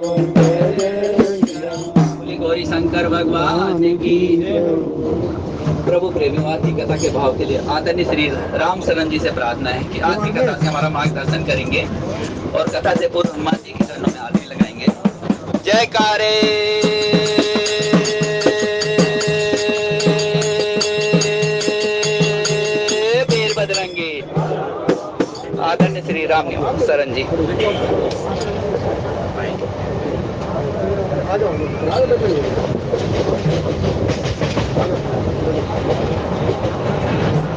बोली गौरी शंकर भगवान की जय। प्रभु प्रेमियों, आज की कथा के भाव के लिए आदरणीय श्री राम शरण जी से प्रार्थना है कि आज की कथा से हमारा मार्गदर्शन करेंगे और कथा से पूर्व हनुमान जी के चरणों में आरती लगाएंगे। जयकारे वीर बजरंगी। आदरणीय श्री राम शरण जी।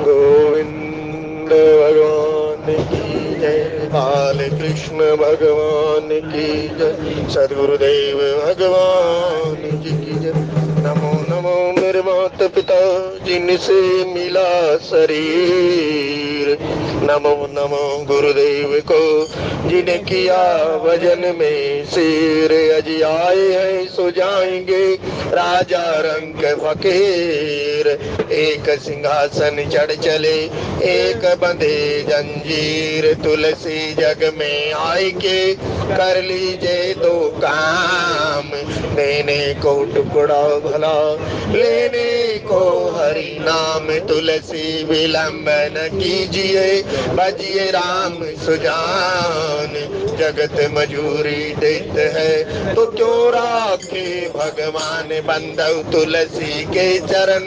गोविंद भगवान की जय, बाल कृष्ण भगवान की जय, सदगुरुदेव भगवान जी की जय। नमो नमो मेरे माता पिता जिनसे मिला शरीर, नमो नमो गुरुदेव को जिन्हें किया भजन में सिर। अज आए हैं सो जाएंगे राजा रंग फकीर, एक सिंहासन चढ़ चले एक बंधे जंजीर। तुलसी जग में आए के कर लीजिए दो काम, देने को टुकड़ा भला लेने को हरि नाम। तुलसी विलंब न कीजिए बजिए राम सुजान, जगत मजूरी देते है तो क्यों राखे भगवान। बंधु तुलसी के चरण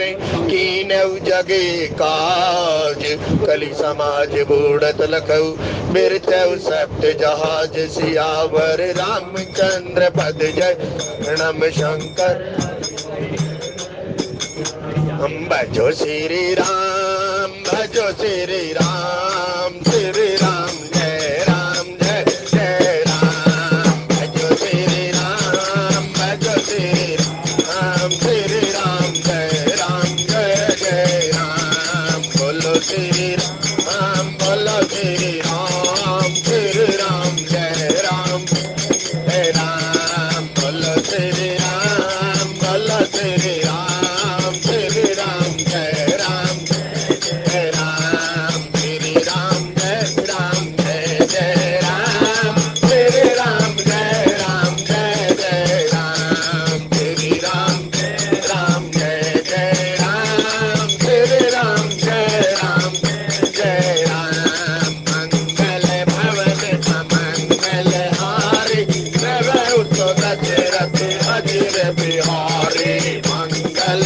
कीनऊ जगे काज, कली समाज बूढ़त लखऊ बिरतऊ सप्त जहाज। सियावर रामचंद्र पद जय, नम शंकर भजो श्री राम, भजो श्री राम, श्री राम जय राम जय जय राम। भजो श्री राम, भजो श्री राम, श्री राम जय जय राम। बोलो श्री राम, बोलो श्री राम, श्री राम जय राम। बोलो श्री राम, बोलो श्री राम, श्री राम जय राम जय राम। श्री राम जय जय राम, श्री राम जय जय राम। श्री राम जय जय राम, श्री राम जय राम। मंगल भवन अमंगल हारी, प्रभु तो दशरथ अजिर बिहारी। मंगल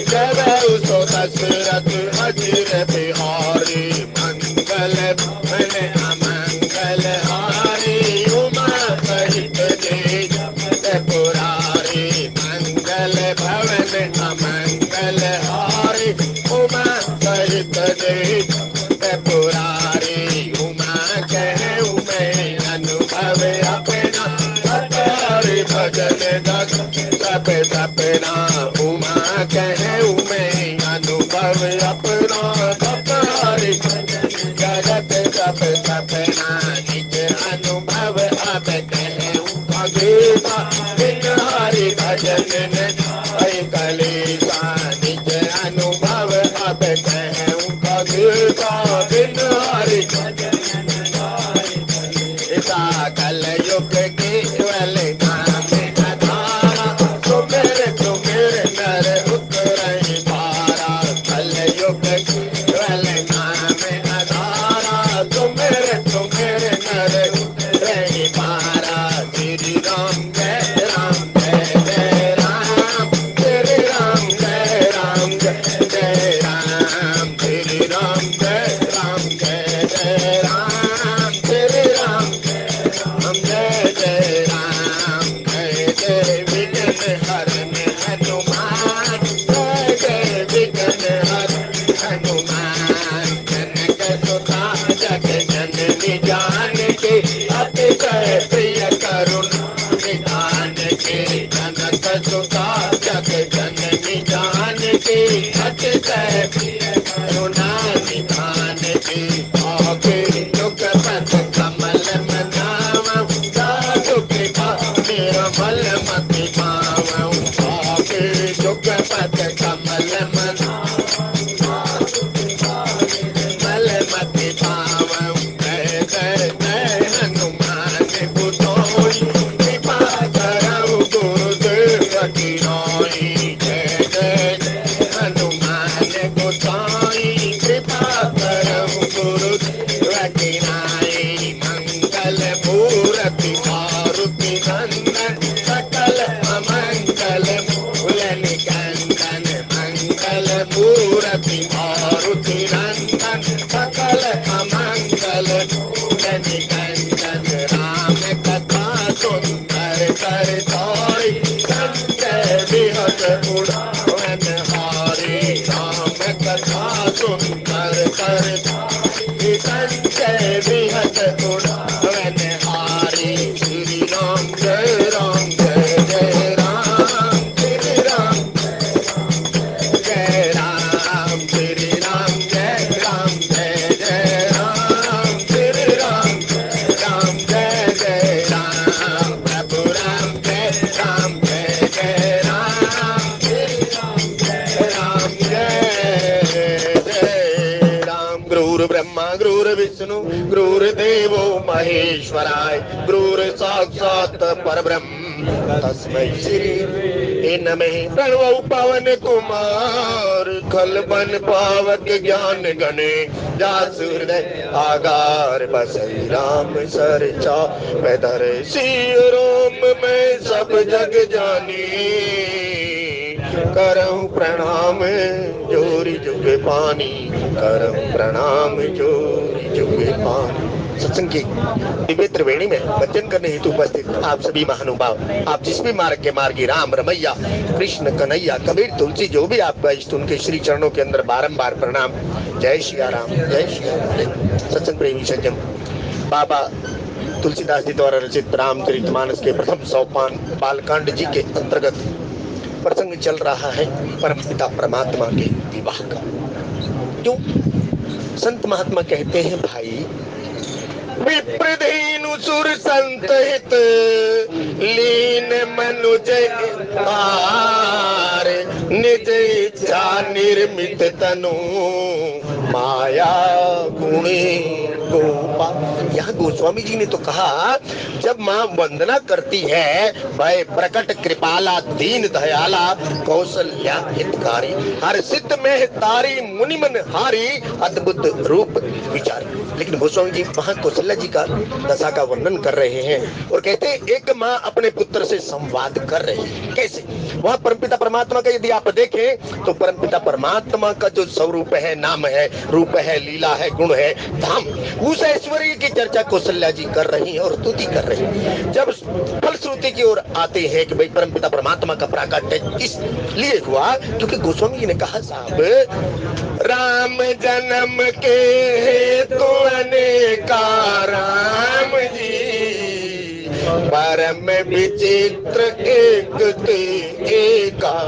प्रभु तो दशरथ अजिर बिहारी। मंगल भवन अमंगल हारी, उमा सहित जय पुरारी। मंगल भवन अमंगल हारी, उमा सहित जय पुरारी। उमा कहे उमें अनुभव अपना, सतारी भजन दस सब सपना। उमा कहे उमें अनुभव अपना, सतारी जगत सब सपना। निज अनुभव अब कहे गीता, बिन हरि भजन न कलेसा। निज अनुभव अब कहे गीता, बिन हरि कल युग केवल नाम आधारा, सुमिर नर उतरहि पारा। कल युग केवल नाम आधारा, सुमिर नर उतरहि पारा। श्री राम जय जय राम, श्री राम जय जय राम। श्री राम जय जय राम, श्री राम जय जय राम। जय जय विघ्न हरन हनुमान, जय जय विघ्न हरन हनुमान। जनक सुता जग जननी जानकी, अतिशय प्रिय करुणा निधान के। जनक सुता जग जननी जानकी, अतिशय प्रिय करुणा निधान के। आके युग पथ कमल मनावा, साधु कृपा निर्मल मति पावा। आके युग पथ कमल मनावा, निर्मल मति पावा। जय जय जय हनुमान मंगल मूर्ति मारुति नंदन सकल अमंगल मूल निकंदन मंगल मूर्ति मारुति नंदन सकल अमंगल मूल निकंदन राम कथा सुंदर कर तोरी संजय विहत उड़ावन हारे राम कथा सुंदर कर तोरी संजय विहत उड़ावन हारे श्री राम जय राम जय जय राम श्री राम जय राम श्री राम जय राम जय जय राम श्री राम जय जय राम प्रभु राम जय जय राम श्री राम जय राम। गुरु ब्रह्मा गुरु विष्णु गुरु देवो महेश्वराय गुरु साक्षात परब्रह्म तस्मै श्री नमः। प्रणव पवन कुमार खल बन पावक ज्ञान गणे जास हृदय आगार बसई राम सरचा पैदर सी रोम में सब जग जानी करऊं प्रणाम जोरी जुग पानी करऊं प्रणाम जोरी जुग पानी। सत्संग की दिव्य त्रिवेणी में भजन करने हेतु उपस्थित आप सभी महानुभाव, आप जिस भी मार्ग के मार्गी राम रमैया कृष्ण कन्हैया कबीर तुलसी जो भी आपका इष्ट उनके श्री चरणों के अंदर बारंबार प्रणाम। जय श्री राम जय श्री राम। सत्संग प्रेमी सज्जन, बाबा तुलसीदास जी द्वारा रचित रामचरितमानस के प्रथम सोपान बालकांड जी के अंतर्गत प्रसंग चल रहा है परमपिता परमात्मा के विवाह का। क्यों संत महात्मा कहते हैं भाई विप्रधेनु सुर संत हित लीन मनुज आर निज इच्छा निर्मित तनु माया गुणे गोपाल। यहाँ गोस्वामी जी ने तो कहा जब माँ वंदना करती है भय प्रकट कृपाला दीन दयाला कौशल्या हितकारी हर सिद्ध में तारी मुनिमन हारी अद्भुत रूप विचारी। लेकिन गोस्वामी जी वहाँ कौशल्या जी का दशा का वर्णन कर रहे हैं और कहते हैं एक माँ अपने पुत्र से संवाद कर रही है। कैसे? वहाँ परमपिता परमात्मा का यदि आप देखें तो परमपिता परमात्मा का जो स्वरूप है, नाम है, रूप है, लीला है, गुण है, धाम, उस ऐश्वर्य की चर्चा कौशल्या जी कर रही है और स्तुति कर रही है। जब फलश्रुति की ओर आते हैं कि भाई परमपिता परमात्मा का प्राकट्य इसलिए हुआ क्योंकि गोस्वामी जी ने कहा साहब राम जन्म के हेतु अनेका राम जी परम विचित्र एक ते एका।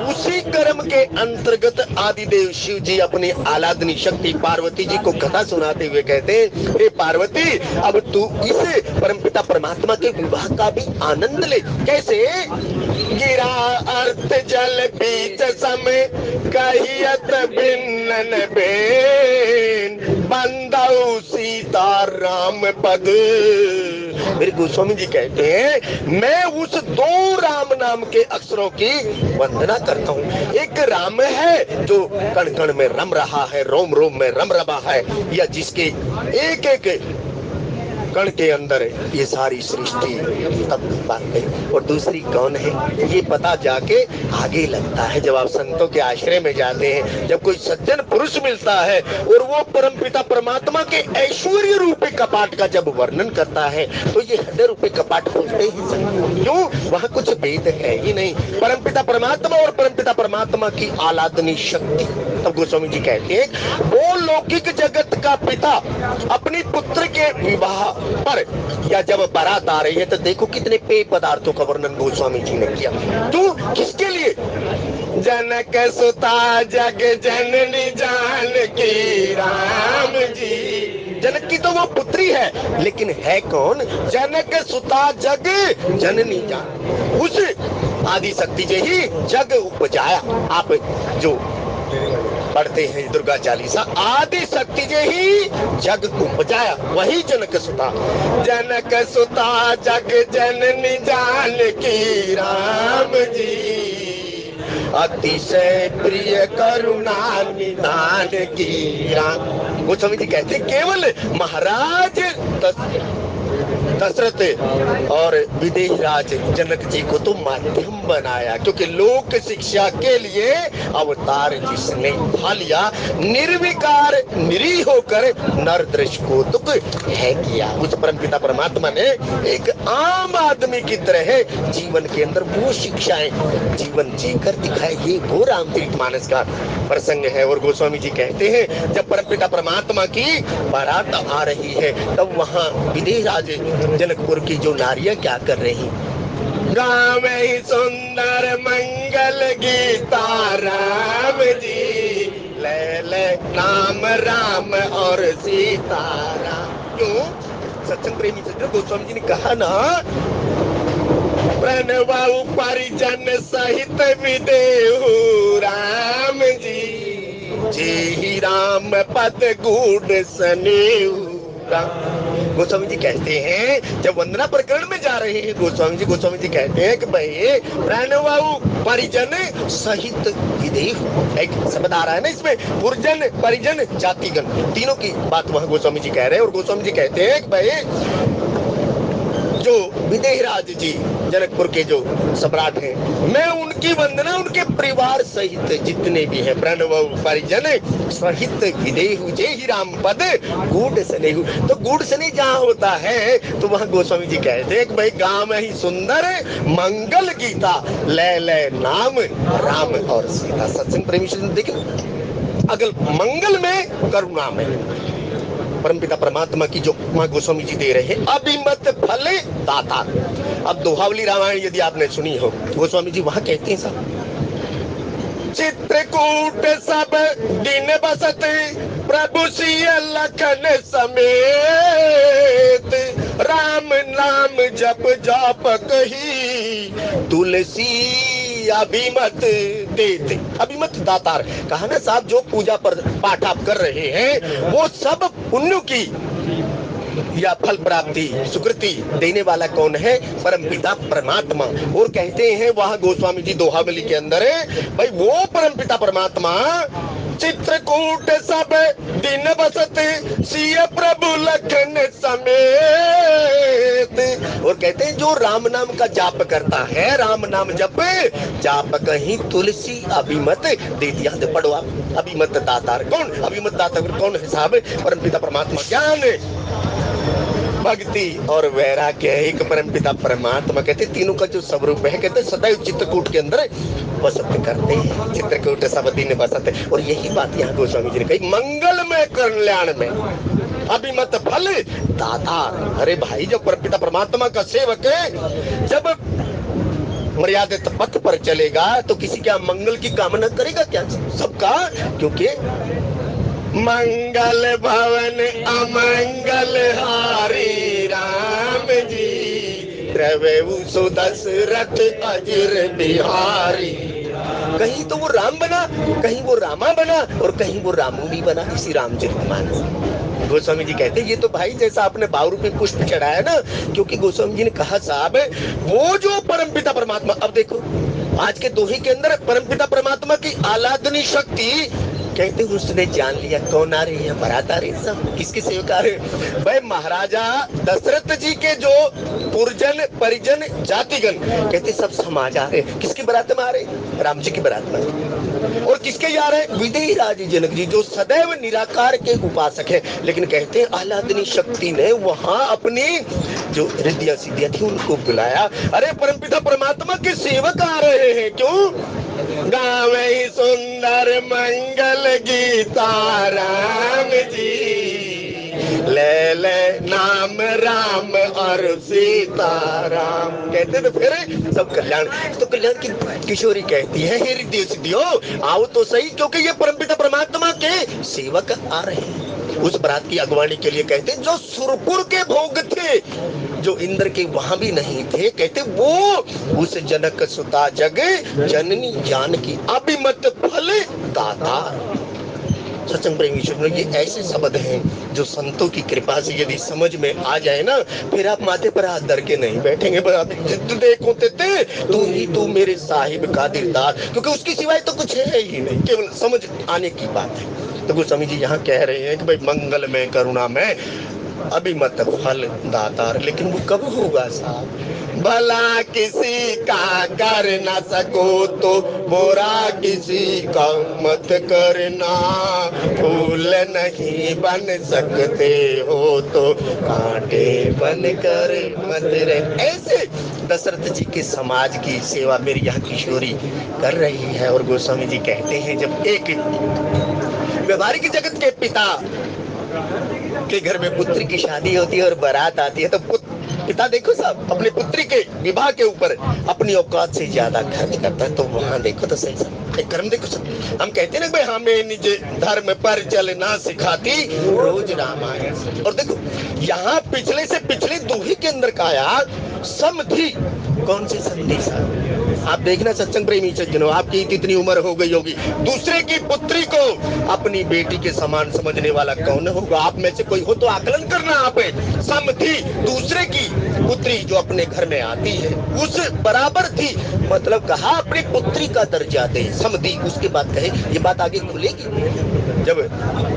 उसी कर्म के अंतर्गत आदिदेव शिव जी अपनी आलादनी शक्ति पार्वती जी को कथा सुनाते हुए कहते हैं हे पार्वती अब तू इस परमपिता परमात्मा के विवाह का भी आनंद ले। कैसे? गिरा अर्थ जल बीच समय कहियत भिन्न बेन बंदाऊ सीता राम पद। मेरे गोस्वामी जी कहते हैं मैं उस दो राम नाम के अक्षरों की वंदना करता हूँ। एक राम है जो कण कण में रम रहा है, रोम रोम में रम रहा है, या जिसके एक एक कण के अंदर ये सारी सृष्टि तब बात गई। और दूसरी कौन है ये पता जाके आगे लगता है जब आप संतों के आश्रय में जाते हैं। जब कोई सज्जन पुरुष मिलता है और वो परमपिता परमात्मा के ऐश्वर्य रूपी कपाट का जब वर्णन करता है तो ये हृदय रूपी कपाट खोलते ही। क्यों? वहाँ कुछ भेद है ही नहीं, परमपिता परमात्मा और परमपिता परमात्मा की आलादनी शक्ति। तब गोस्वामी जी कहते हैं वो लौकिक जगत का पिता अपनी पुत्र के विवाह पर या जब बारात आ रही है तो देखो कितने पेय पदार्थों का वर्णन गोस्वामी जी ने किया। तो किसके लिए? जनक सुता जग जननी जानकी राम जी। जनक की तो वो पुत्री है लेकिन है कौन? जनक सुता जग जननी जान। उस आदि शक्ति जी ही जग उपजाया। आप जो पढ़ते हैं दुर्गा चालीसा, आदि शक्ति जे ही जग को उपजाया वही जनक सुता। जनक सुता जग जननी जानकी राम जी अतिशय प्रिय करुणा निधान की राम। गोस्वामी जी कहते केवल महाराज दशरथ और विदेही राज जनक जी को तो माध्यम बनाया, क्योंकि लोक शिक्षा के लिए अवतार जिसने उठा लिया, निर्विकार निरीह होकर नर दृश्य को दुख है किया। उस परमपिता परमात्मा ने एक आम आदमी की तरह जीवन के अंदर वो शिक्षाएं जीवन जीकर दिखाए। ये वो रामचरितमानस का प्रसंग है। और गोस्वामी जी कहते हैं जब परमपिता परमात्मा की बारात आ रही है तब वहां विदेह राज जनकपुर की जो नारियां क्या कर रही, गावे सुंदर मंगल गीता राम जी, ले नाम राम और सीता राम। क्यों? सत्संग प्रेमी सज्जन, गोस्वामी जी ने कहा ना, प्रणवाऊ परिजन सहित विदेहु राम जी, जी राम पद गूढ़ सनेहु। गोस्वामी जी कहते हैं जब वंदना प्रकरण में जा रहे हैं गोस्वामी जी कहते हैं कि भाई प्रणवाऊ परिजन सहित विदेह, एक शब्द आ रहा है ना इसमें, पुरजन परिजन जातिगण, तीनों की बात वहां गोस्वामी जी कह रहे हैं। और गोस्वामी जी कहते हैं कि भाई जो विदेह राज जी जनकपुर के जो सम्राट हैं, मैं उनकी वंदना उनके परिवार सहित जितने भी हैं, प्रणव परिजन सहित विदेहु जे ही राम पद गूढ़ स्नेहु। तो गूढ़ स्नेह जहाँ होता है तो वहाँ गोस्वामी जी कहते हैं कि भाई गाँव में ही सुंदर मंगल गीता, ले नाम राम और सीता। सत्संग प्रेमी देखिए, अगर मंगल में करुणा में परमपिता परमात्मा की जो वहां गोस्वामी जी दे रहे हैं, अभिमत फल दाता। अब दोहावली रामायण यदि आपने सुनी हो, गोस्वामी जी वहां कहते हैं सब चित्रकूट सब दिन बसत, प्रभु सिय लखन समेत, राम नाम जप जाप कही, तुलसी अभिमत देते। अभिमत दातार कहा ना साहब, जो पूजा पर पाठ आप कर रहे हैं वो सब पुण्य की या फल प्राप्ति सुकृति देने वाला कौन है? परमपिता परमात्मा। और कहते हैं वहां गोस्वामी जी दोहावली के अंदर भाई वो परमपिता परमात्मा चित्रकूट सब दिन बसत, सिय प्रभु लखन समेत। और कहते हैं जो राम नाम का जाप करता है, राम नाम जप जाप कहीं तुलसी अभिमत दे दिया। पढ़ो आप, अभिमत दातार कौन? अभिमत दातार कौन है साहब? परमपिता परमात्मा। ज्ञान भक्ति और वैराग्य एक परमपिता परमात्मा कहते तीनों का जो स्वरूप है, कहते सदैव चित्रकूट के अंदर बसत करते हैं। चित्रकूट सब दिन बसत। और यही बात यहाँ गोस्वामी जी ने कही, मंगल में कल्याण में अभिमत फल दातार। अरे भाई जब परमपिता परमात्मा का सेवक है, जब मर्यादित पथ पर चलेगा तो किसी का मंगल की कामना करेगा क्या? सबका। क्योंकि मंगल भवन अमंगल हारी राम जी, द्रव्यु सुदशरथ अजिर बिहारी। कहीं तो वो राम बना, कहीं वो रामा बना, और कहीं वो रामू भी बना। इसी रामचरितमानस गोस्वामी जी कहते हैं ये तो भाई जैसा आपने 12 रुपए पुष्प चढ़ाया ना, क्योंकि गोस्वामी जी ने कहा साहब वो जो परमपिता परमात्मा, अब देखो आज के दोहे के अंदर परमपिता परमात्मा की आलादनी शक्ति कहते उसने जान लिया कौन आ रही है, बारात आ रही है, सब किसके सेवकार है? भाई महाराजा दशरथ जी के जो पुरजन परिजन जातिगण कहते सब समाज आ रहे। किसकी बारात में आ रहे? राम जी की बारात में। और किसके जा रहे? विदेही राज जनक जी जो सदैव निराकार के उपासक है। लेकिन कहते हैं आह्लादनी शक्ति ने वहां अपनी जो रिद्धियां सिद्धियां थी उनको बुलाया। अरे परमपिता परमात्मा के सेवक आ रहे हैं। क्यों? गावे सुंदर मंगल गीता राम जी, ले नाम राम और सीता राम। कहते तो फिर सब कल्याण। तो कल्याण की किशोरी कहती है हे रिद्धि सिद्धियों आओ तो सही, क्योंकि ये परमपिता परमात्मा के सेवक आ रहे हैं। उस बारात की अगवानी के लिए कहते जो सुरपुर के भोग थे, जो इंद्र के वहां भी नहीं थे, कहते वो उस जनक सुता जग जननी जानकी अभिमत फल दाता। सत्संग प्रेमी ये ऐसे शब्द हैं जो संतों की कृपा से यदि समझ में आ जाए ना, फिर आप माथे पर हाथ धर के नहीं बैठेंगे। देखो ते तू ही तू मेरे साहिब का दिलदार, क्योंकि उसकी सिवाय तो कुछ है ही नहीं, केवल समझ आने की बात है। तो गोस्वामी जी यहाँ कह रहे हैं कि भाई मंगल में करुणा में अभी मत फल दातार, लेकिन वो कब होगा साहब? भला किसी का कर न सको तो बुरा किसी का मत करना, फूल नहीं बन सकते हो तो कांटे बन कर मत रहे। ऐसे दशरथ जी के समाज की सेवा मेरी यहाँ किशोरी कर रही है। और गोस्वामी जी कहते हैं, जब एक व्यवहारिक जगत के पिता के घर में पुत्री की शादी होती है और बारात आती है, तो पिता देखो साहब अपनी पुत्री के विवाह के ऊपर अपनी औकात से ज्यादा खर्च करता है। तो वहां देखो तो सही साहब एक कर्म देखो साहब, हम कहते हैं ना भाई हमें निज धर्म पर चलना सिखाती रोज रामायण। और देखो यहाँ पिछले से पिछले दोहे के अंदर का आया समधि। कौन सी संधि साहब? आप देखना सत्संग प्रेमी सज्जनों, आपकी इतनी उम्र हो गई होगी, दूसरे की पुत्री को अपनी बेटी के समान समझने वाला कौन होगा? आप में से कोई हो तो आकलन करना। आप समधि, दूसरे की पुत्री जो अपने घर में आती है उस बराबर थी, मतलब कहा अपनी पुत्री का दर्जा दे, समधि। उसके बाद कहे ये बात आगे खुलेगी जब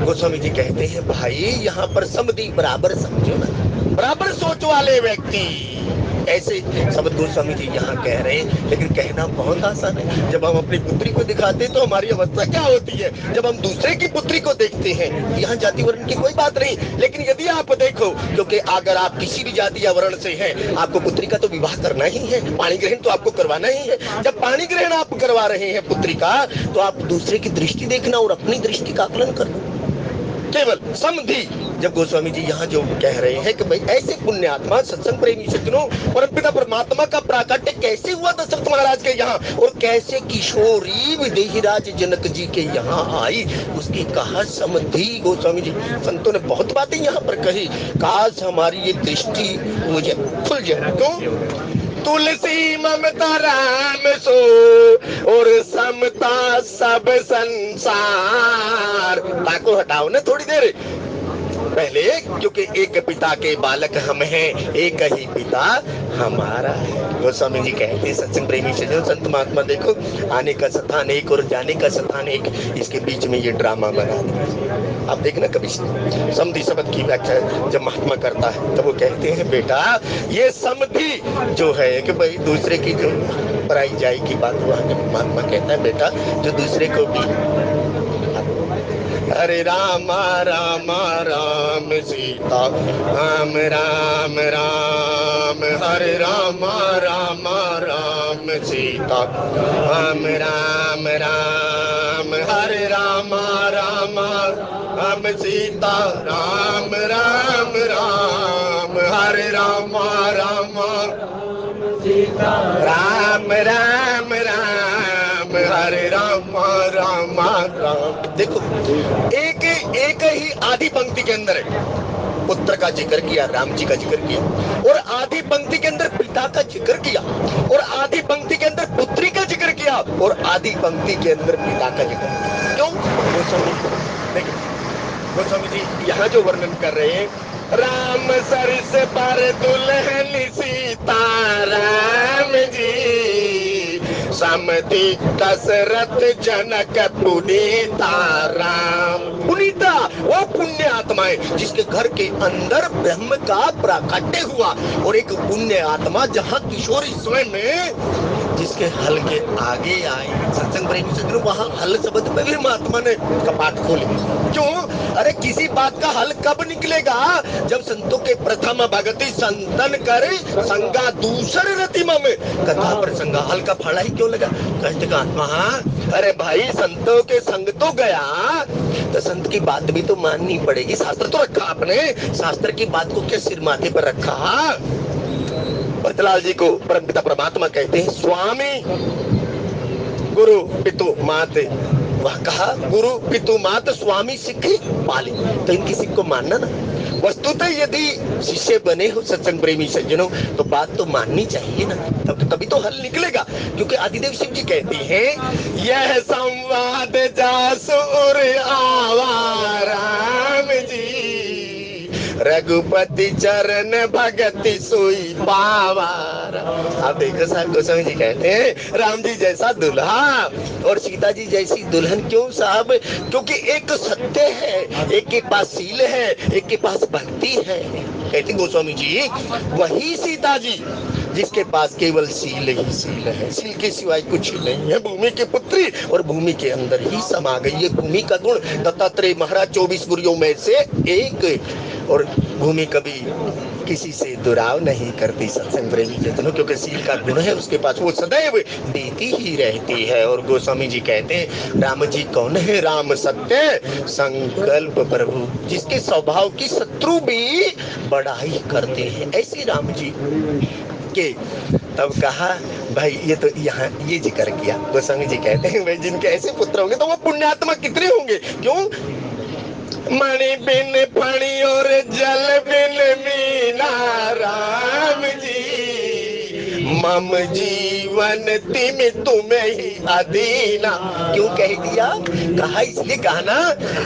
गोस्वामी जी कहते हैं भाई यहाँ पर समधि बराबर समझो ना, बराबर सोच वाले व्यक्ति। ऐसे शब्द गोस्वामी जी यहाँ कह रहे हैं, लेकिन कहना बहुत आसान है। जब हम अपनी पुत्री को दिखाते हैं तो हमारी अवस्था क्या होती है? जब हम दूसरे की पुत्री को देखते हैं, यहाँ जाति वर्ण की कोई बात नहीं, लेकिन यदि आप देखो, क्योंकि अगर आप किसी भी जाति या वर्ण से हैं, आपको पुत्री का तो विवाह करना ही है, पाणी ग्रहण तो आपको करवाना ही है। जब पाणी ग्रहण आप करवा रहे हैं पुत्री का, तो आप दूसरे की दृष्टि देखना और अपनी दृष्टि का आकलन करना, केवल समधि। जब गोस्वामी जी यहाँ जो कह रहे हैं कि भाई ऐसे पुण्यात्मा सत्संग प्रेमी सज्जनों, परमपिता परमात्मा का प्राकट्य कैसे हुआ दशरथ महाराज के यहाँ, और कैसे किशोरी विदेहराज जनक जी के यहाँ आई, उसकी कहा समधि। गोस्वामी जी संतों ने बहुत बातें यहाँ पर कही, काश हमारी ये दृष्टि हो जाए, खुल जाए। क्यों? तुलसी ममता राम सो और समता सब संसार। ताको हटाओ ना थोड़ी देर पहले, क्योंकि एक पिता के बालक हम हैं, एक ही पिता हमारा है। गोस्वामी जी कहते हैं सत्संग प्रेमी से जो संत महात्मा देखो, आने का स्थान एक और जाने का स्थान एक, इसके बीच में ये ड्रामा बना दिया। आप देखना कभी समधि शब्द की व्याख्या जब महात्मा करता है तो वो कहते हैं बेटा ये समधि जो है कि भाई दूसरे की जो पराई जाई की बात, वहां महात्मा कहता है बेटा जो दूसरे को भी हरे राम राम राम सीता राम राम राम, हरे राम राम राम सीता राम राम राम, हरे राम राम राम सीता राम राम राम, हरे राम राम सीता राम राम राम, हरे राम राम राम। देखो एक ही आधी पंक्ति के अंदर है पुत्र का जिक्र किया, राम जी का जिक्र किया, और आधी पंक्ति के अंदर पिता का जिक्र किया, और आधी पंक्ति के अंदर पुत्री का जिक्र किया, और आधी पंक्ति के अंदर पिता का जिक्र। क्यों? गोस्वामी जी यहाँ जो वर्णन कर रहे हैं, राम सरस पर दुल्हन सीता राम जी, समधि दशरथ जनक पुनीता राम। पुनीता वो पुण्य आत्माएं जिसके घर के अंदर ब्रह्म का प्राकट्य हुआ, और एक पुण्य आत्मा जहाँ किशोरी स्वयं में जिसके हल के आगे आए। सत्संग प्रेमी सज्जनों वहां हल शब्द पे भी महात्मा ने कपाट खोले। क्यों? अरे किसी बात का हल कब निकलेगा? जब संतों के प्रथम भगति संतन करे संगा दूसरे रतिमा में, कथा प्रसंगा हल का फाड़ा ही क्यों लगा? कहते का आत्मा, अरे भाई संतों के संग तो गया तो संत की बात भी तो माननी पड़ेगी। शास्त्र तो रखा आपने, शास्त्र की बात को क्या सिर माथे पर रखा? भरतलाल जी को परमपिता परमात्मा कहते हैं स्वामी गुरु पितु मात, वह कहा गुरु पितु मात स्वामी सिक्खी पाली, तो इनकी सिख को मानना ना। वस्तुतः यदि शिष्य बने हो सत्संग प्रेमी सज्जनों तो बात तो माननी चाहिए ना, तभी तो हल निकलेगा। क्योंकि आदिदेव शिव जी कहते हैं यह संवाद जासुर आवा राम जी, रघुपति चरण भगति सोई पावार। आप देखो साहब, गोस्वामी जी कहते हैं राम जी जैसा दूल्हा और सीता जी जैसी दुल्हन। क्यों साहब? क्योंकि एक सत्य है, एक के पास सील है, एक के पास भक्ति है। कहते गोस्वामी जी वही सीता जी जिसके पास केवल सील ही सील है, सील के सिवाय कुछ नहीं है। भूमि की पुत्री और भूमि के अंदर ही समा गई। ये भूमि का गुण दत्तात्रेय महाराज 24 गुरुओं में से एक। और भूमि कभी किसी से दुराव नहीं करती सत्संग प्रेमी जतनों, क्योंकि सील का गुण है उसके पास, वो सदैव देती ही रहती है। और गोस्वामी जी कहते हैं राम जी कौन है? राम सत्य संकल्प प्रभु, जिसके स्वभाव की शत्रु भी बड़ाई करते हैं, ऐसे राम जी के। तब कहा भाई ये तो यहाँ ये जिक्र किया। गोस्वामी जी कहते हैं भाई जिनके ऐसे पुत्र होंगे तो वो पुण्यात्मा कितने होंगे। क्यों? मणि बिन फणी और जल बिन मीना राम जी, मम जीवन तिम तुम्हें ही अधीना। क्यों कह दिया? कहा इसलिए कहा ना,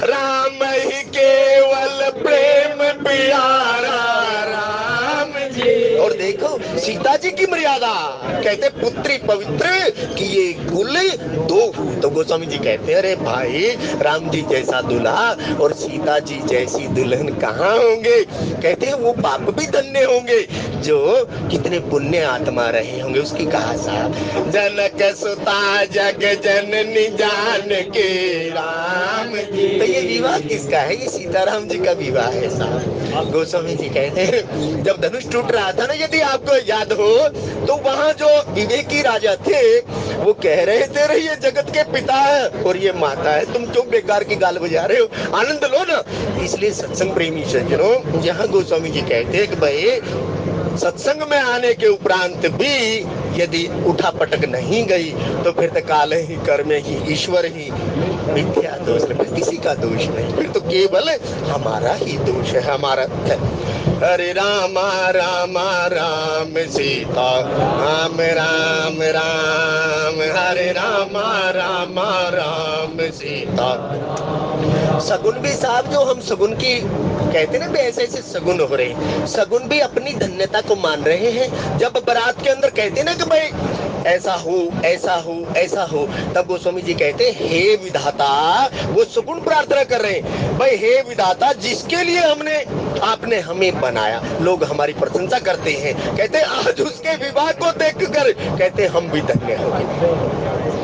राम ही केवल प्रेम प्यारा राम जी। और देखो सीता जी की मर्यादा, कहते पुत्री पवित्र कि ये कुल दो। तो गोस्वामी जी कहते हैं अरे भाई राम जी जैसा दूल्हा और सीता जी जैसी दुल्हन कहाँ होंगे? कहते हैं वो बाप भी धन्य होंगे जो कितने पुण्य आत्मा रहे होंगे। उसकी कहा साहब, जनक सुता जग जननी जान के राम जी। तो ये विवाह किसका है? ये सीताराम जी का विवाह है साहब। गोस्वामी जी कहते हैं जब धनुष टूट रहा था ना, यदि आपको याद हो, तो वहाँ जो विवेकी राजा थे वो कह रहे थे रे ये जगत के पिता है और ये माता है, तुम क्यों बेकार की गाल बजा रहे हो, आनंद लो ना। इसलिए सत्संग प्रेमी सज्जनों, यहाँ गोस्वामी जी कहते हैं कि भाई सत्संग में आने के उपरांत भी यदि उठा पटक नहीं गई तो फिर तो काले ही कर्म ही ईश्वर ही मिथ्या दोष है, फिर किसी का दोष नहीं, फिर तो केवल हमारा ही दोष है, हमारा है। हरे राम राम राम सीता राम राम राम, हरे राम राम राम सीता। सगुन भी साहब, जो हम सगुन की कहते ना, ऐसे ऐसे सगुन हो रहे हैं, सगुन भी अपनी धन्यता को मान रहे हैं। जब बारात के अंदर कहते ना कि भाई ऐसा हो ऐसा हो ऐसा हो, तब गोस्वामी जी कहते हे विधाता, वो सगुन प्रार्थना कर रहे हैं भाई, हे विधाता जिसके लिए हमने आपने हमें बनाया, लोग हमारी प्रशंसा करते हैं, कहते आज उसके विवाह को देखकर कहते हम भी धन्य हो गए।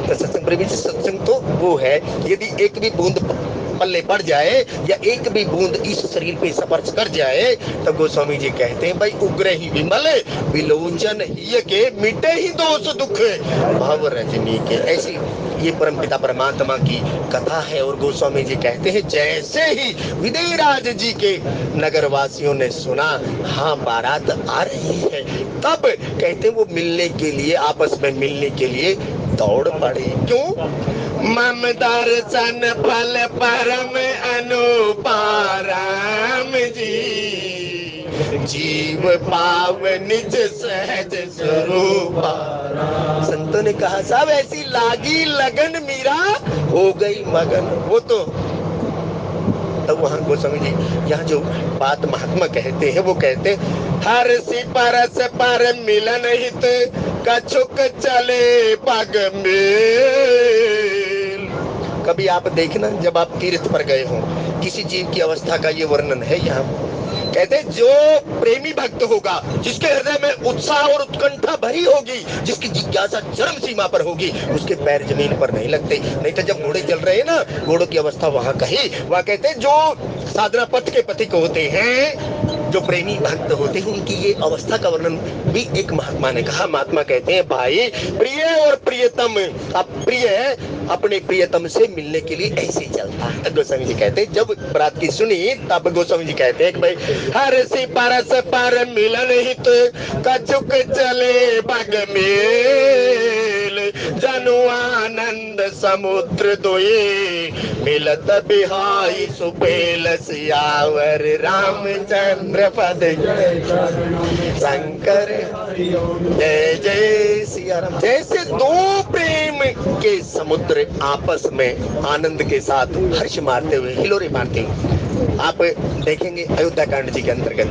तो सत्संग प्रेमी सत्संग तो वो है, यदि एक भी बूंद पल्ले पड़ जाए या एक भी बूंद इस शरीर पे स्पर्श कर जाए, तब गोस्वामी जी कहते हैं भाई उग्र ही विमल विलोचन ही के मिटे ही दोष दुख भव रजनी के। ऐसी ये परमपिता परमात्मा की कथा है। और गोस्वामी जी कहते हैं जैसे ही विदेहराज जी के नगर वासियों ने सुना हाँ बारात आ रही है, तब कहते हैं वो मिलने के लिए, आपस में मिलने के लिए दौड़ पड़े। क्यों? मम दर्शन फल परम अनुपाराम जी, जीव पाव निज सहज स्वरूपा। संतों ने कहा साहब ऐसी लागी लगन मीरा हो गई मगन। वो तो तब वहाँ गोस्वामी जी यहाँ जो बात महात्मा कहते हैं वो कहते हर सी परस पर मिलन हित कछुक चले पग मेल। कभी आप देखना जब आप तीर्थ पर गए हो, किसी जीव की अवस्था का ये वर्णन है यहाँ। कहते जो प्रेमी भक्त होगा, जिसके हृदय में उत्साह और उत्कंठा भरी होगी, जिसकी जिज्ञासा चरम सीमा पर होगी, उसके पैर जमीन पर नहीं लगते। नहीं तो जब घोड़े चल रहे हैं ना, घोड़ों की अवस्था वहां कही, वहां कहते जो साधना पथ के पथिक होते हैं, जो प्रेमी भक्त होते हैं, उनकी ये अवस्था का वर्णन भी एक महात्मा ने कहा। महात्मा कहते हैं भाई प्रिय और प्रियतम, अब प्रिय अपने प्रियतम से मिलने के लिए ऐसे चलता है। गोस्वामी जी कहते हैं जब बारात की सुनी तब गोस्वामी जी कहते हैं कि भाई हर सी परस पर मिलन हित कछुक चले पग मेल, जनु आनंद समुद्र दोए मिलत बिहाई सुपेल सियावर रामचंद्र पद शंकर जय जय सिया राम। जैसे दो प्रेम के समुद्र आपस में आनंद के साथ हर्ष मारते हुए हिलोरे मारते आप देखेंगे अयोध्या कांड जी के अंतर्गत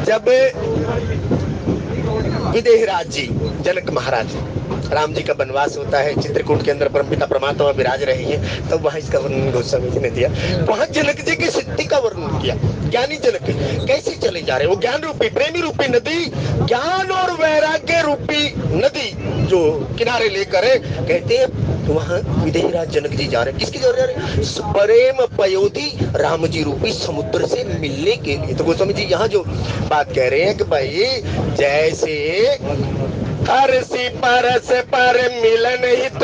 जब विदेहराज जी, जनक महाराज, राम जी का वनवास होता है, चित्रकूट के अंदर परमपिता परमात्मा विराज रहे हैं, तब वहां इसका वर्णन गोस्वामी जी ने दिया। वहां जनक जी की सिद्धि का वर्णन किया। ज्ञानी जनक कैसे चले जा रहे, वो ज्ञान रूपी प्रेमी रूपी नदी, ज्ञान और वैराग्य रूपी नदी जो किनारे लेकर कहते हैं वहां विदेहराज जनक जी जा रहे, किसकी जा रहे, प्रेम पयोधी राम जी रूपी समुद्र से मिलने के लिए। तो गोस्वामी जी यहाँ जो बात कह रहे हैं कि भाई जैसे हरसी परस पर मिलन हित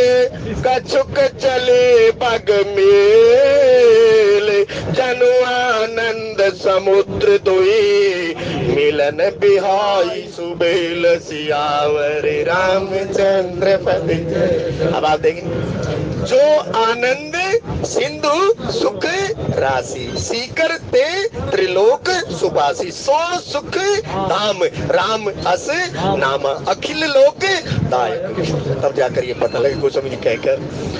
कछुक चले बग मेल, जनु आनंद समुद्र दुई मिलन बिहाई सुबेल सियावर रामचंद्र पद। अब आप देखें जो आनंद सिंधु सुख राशि, सीकर ते त्रिलोक सुबासी, सो सुख धाम राम अस नाम अखिल लोक दायक। तब जाकर ये पता लगे, गोस्वामी जी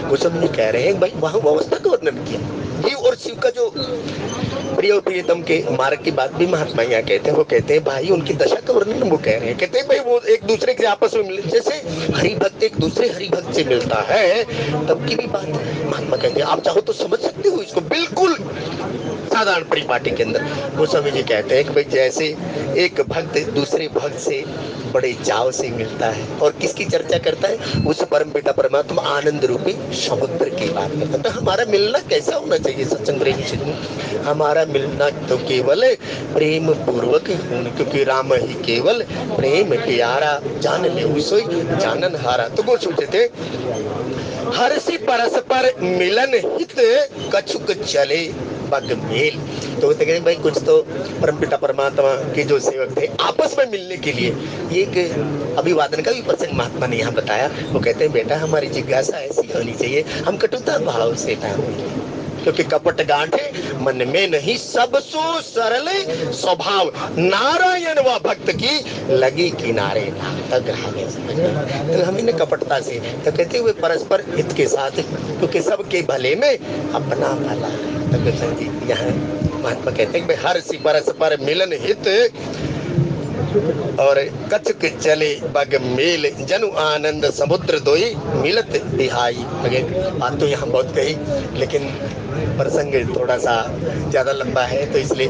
गोस्वामी जी कह रहे हैं भाई वहां व्यवस्था का वर्णन किया। जीव और शिव का जो प्रिय और प्रियतम के मार्ग की बात भी महात्मा यहाँ कहते हैं। वो कहते हैं भाई उनकी दशा का वर्णन वो कह रहे हैं। कहते हैं भाई वो एक दूसरे के आपस में मिले, जैसे हरि भक्त एक दूसरे हरि भक्त से मिलता है तब की भी बात है। महात्मा कहते हैं आप चाहो तो समझ सकते हो इसको बिल्कुल साधारण परिपाटी के अंदर। गोस्वामी जी कहते हैं कि भाई जैसे एक भक्त दूसरे भक्त से बड़े चाव से मिलता है और किसकी चर्चा करता है, उस परम पिता परमात्मा आनंद रूपी समुद्र की बात करता है। तो हमारा मिलना कैसा होना चाहिए सत्संग प्रेमी से, हमारा मिलना तो केवल प्रेम पूर्वक होना, क्योंकि राम ही केवल प्रेम प्यारा, जान ले सोई जानन हारा। तो वो सोचते थे हरसी परस्पर मिलन हित कछुक चले बग मेल। तो कहते भाई कुछ तो परमपिता परमात्मा के जो सेवक थे आपस में मिलने के लिए एक अभिवादन का भी प्रसंग महात्मा ने यहाँ बताया। वो कहते हैं बेटा हमारी जिज्ञासा ऐसी होनी चाहिए, हम कटुता भाव से काम करें, क्योंकि कपट गांठे मन में नहीं, सब सो सरल स्वभाव, नारायण व भक्त की लगी किनारे। तो हम इन्हें कपटता से तो कहते हुए परस्पर हित के साथ, क्योंकि सबके भले में अपना भला। तो यहाँ महात्मा कहते हैं कि हर सी परस्पर मिलन हित और कछुक चले बग मेल, जनु आनंद समुद्र दोई मिलत बिहाई। बात तो यहाँ बहुत कही लेकिन प्रसंग थोड़ा सा ज्यादा लंबा है तो इसलिए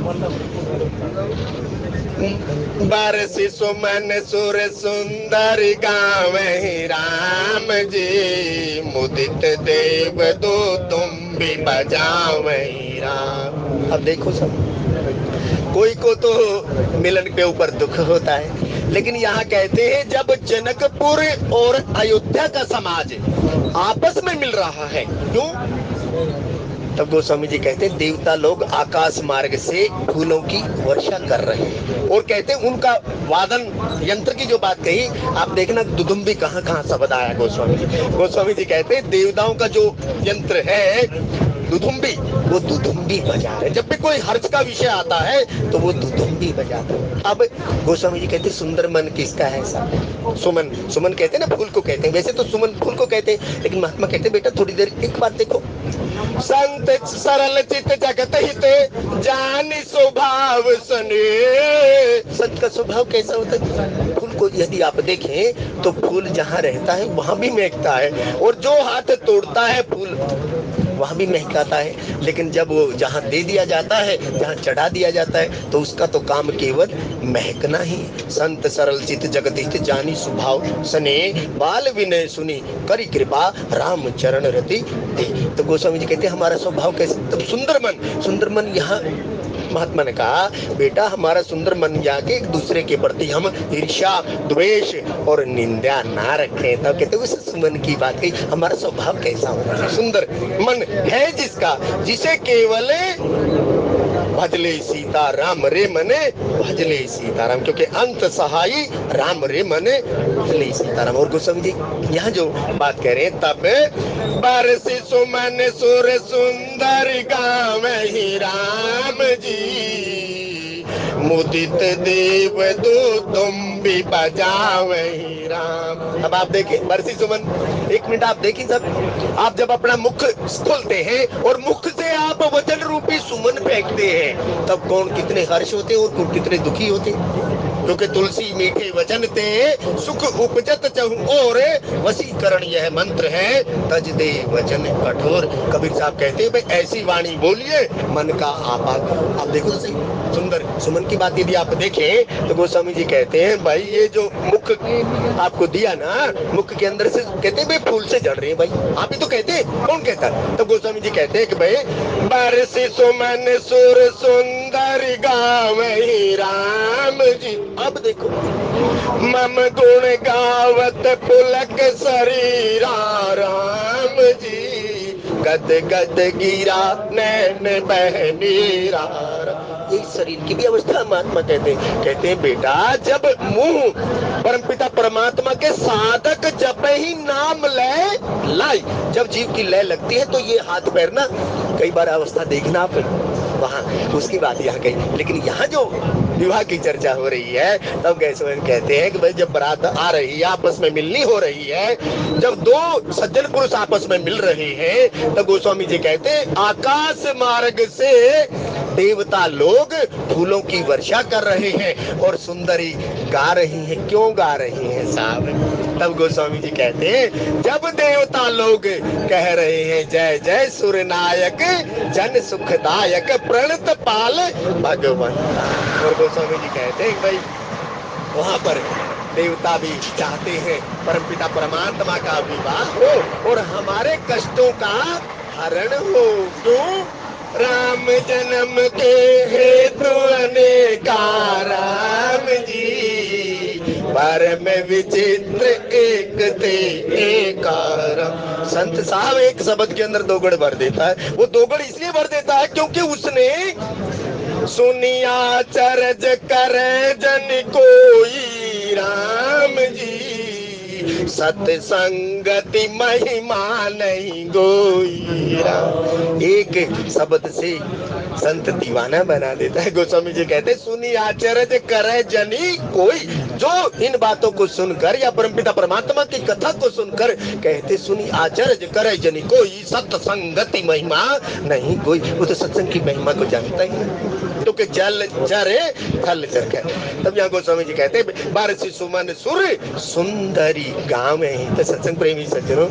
बरसी सुमन सुर सुंदर गावहि राम जी, मुदित देव दो तुम भी बजावहि राम। अब देखो सब कोई को तो मिलन के ऊपर दुख होता है, लेकिन यहाँ कहते हैं जब जनकपुर और अयोध्या का समाज आपस में मिल रहा है, क्यों? तब गोस्वामी जी कहते हैं देवता लोग आकाश मार्ग से फूलों की वर्षा कर रहे हैं और कहते हैं उनका वादन यंत्र की जो बात कही आप देखना दुदुम्बी कहाँ कहाँ शब्द आया। गोस्वामी जी कहते हैं देवताओं का जो यंत्र है दुदुम्बी, वो दुदुम्बी बजा रहे। जब भी कोई हर्ष का विषय आता है तो वो दुदुम्बी बजाते हैं। अब गोस्वामी जी कहते हैं सुंदर मन किसका है? ऐसा सुमन, सुमन कहते हैं ना फूल को कहते हैं, वैसे तो सुमन फूल को कहते हैं, लेकिन महात्मा कहते हैं बेटा थोड़ी देर एक बात देखो, संत सरल चित जगत हित जानि स्वभाव सने। संत का स्वभाव कैसा होता है? फूल को यदि आप देखें तो फूल जहाँ रहता है वहां भी महकता है और जो हाथ तोड़ता है फूल वहां भी महकाता है, लेकिन जब वो जहाँ दे दिया जाता है, जहाँ चढ़ा दिया जाता है तो उसका तो काम केवल महकना ही। संत सरल चित जगत हित जानी स्वभाव सने, बाल विनय सुनी करी कृपा राम चरण रति दे। तो गोस्वामी जी कहते हैं हमारा स्वभाव कैसे? तब सुंदर मन, सुंदर मन यहाँ महात्मा ने कहा बेटा हमारा सुंदर मन जाके एक दूसरे के प्रति हम ईर्ष्या द्वेष और निंदा ना रखें। तब कहते उस सुमन की बात कही, हमारा स्वभाव कैसा होना है? सुंदर मन है जिसका, जिसे केवल भजले सीता राम रे मने भजले सीताराम, क्योंकि अंत सहाई राम रे मने भजले सीताराम। और गोस्वामी जी यहाँ जो बात कह रहे हैं तब बरसी सुमन सुर सुंदर गावहि राम जी, मुदित देव दो तुम भी बजावे राम। अब आप देखिए बरसी सुमन, एक मिनट आप देखिए सब, आप जब अपना मुख खोलते हैं और मुख से आप वचन रूपी सुमन फेंकते हैं, तब कौन कितने हर्ष होते और कौन कितने दुखी होते। क्योंकि तुलसी मीठे वचन ते सुख उपजत चहु और, वशीकरण यह मंत्र है तज दे वचन कठोर। कबीर साहब कहते हैं भाई ऐसी वाणी बोलिए मन का आपा। आप देखो तो सही सुंदर सुमन की बात यदि आप देखें तो गोस्वामी जी कहते हैं भाई ये जो मुख आपको दिया ना, मुख के अंदर से कहते हैं भाई फूल से जड़ रहे हैं। भाई आप ही तो कहते हैं, कौन कहता है? तो गोस्वामी जी कहते हैं कि भाई बरसी सुमन सुर सुंदर गावहि राम जी। अब देखो मम गुण गावत पुलक शरीरा राम जी, गद गद गिरा नैन बहनीरा। ये शरीर की भी अवस्था महात्मा कहते हैं बेटा जब मुंह परमपिता परमात्मा के साधक जब ही नाम ले लाई, जब जीव की लय लगती है तो ये हाथ पैर ना कई बार अवस्था देखना आप वहां, उसकी बात यहाँ कही। लेकिन यहाँ जो विवाह की चर्चा हो रही है तब गैसवन कहते हैं कि भाई जब बारात आ रही है, आपस में मिलनी हो रही है, जब दो सज्जन पुरुष आपस में मिल रहे हैं, तब गोस्वामी जी कहते हैं आकाश मार्ग से देवता लोग फूलों की वर्षा कर रहे हैं और सुंदरी गा रही हैं। क्यों गा रही हैं साहब? तब गोस्वामी जी कहते हैं जब देवता लोग कह रहे हैं जय जय सुरनायक जन सुखदायक प्रणत पाल भगवान, और गोस्वामी जी कहते हैं भाई वहां पर देवता भी चाहते हैं परमपिता परमात्मा का विवाह हो और हमारे कष्टों का हरण हो। क्यों? राम जन्म के हेतु अनेका राम जी, परम विचित्र एक थे एकार। संत साहब एक शब्द के अंदर दोगड़ भर देता है। वो दोगड़ इसलिए भर देता है क्योंकि उसने सुनिया चरज करे जन कोई राम जी, सत्संगति महिमा नहीं गोई राम। एक शब्द से संत दीवाना बना देता है। गोस्वामी जी कहते सुनी आचरज करे जनी कोई, जो इन बातों को सुनकर या परमपिता परमात्मा की कथा को सुनकर कहते सुनी आचरज करे जनी कोई, सत्संगति महिमा नहीं कोई। वो तो सत्संग की महिमा को जानता ही नहीं, तो के जल चरे थल चरके। तब यहाँ गोस्वामी जी कहते बारसी सुमन सुर सुंदरी गाँव में। तो सत्संग प्रेमी सज्जनों,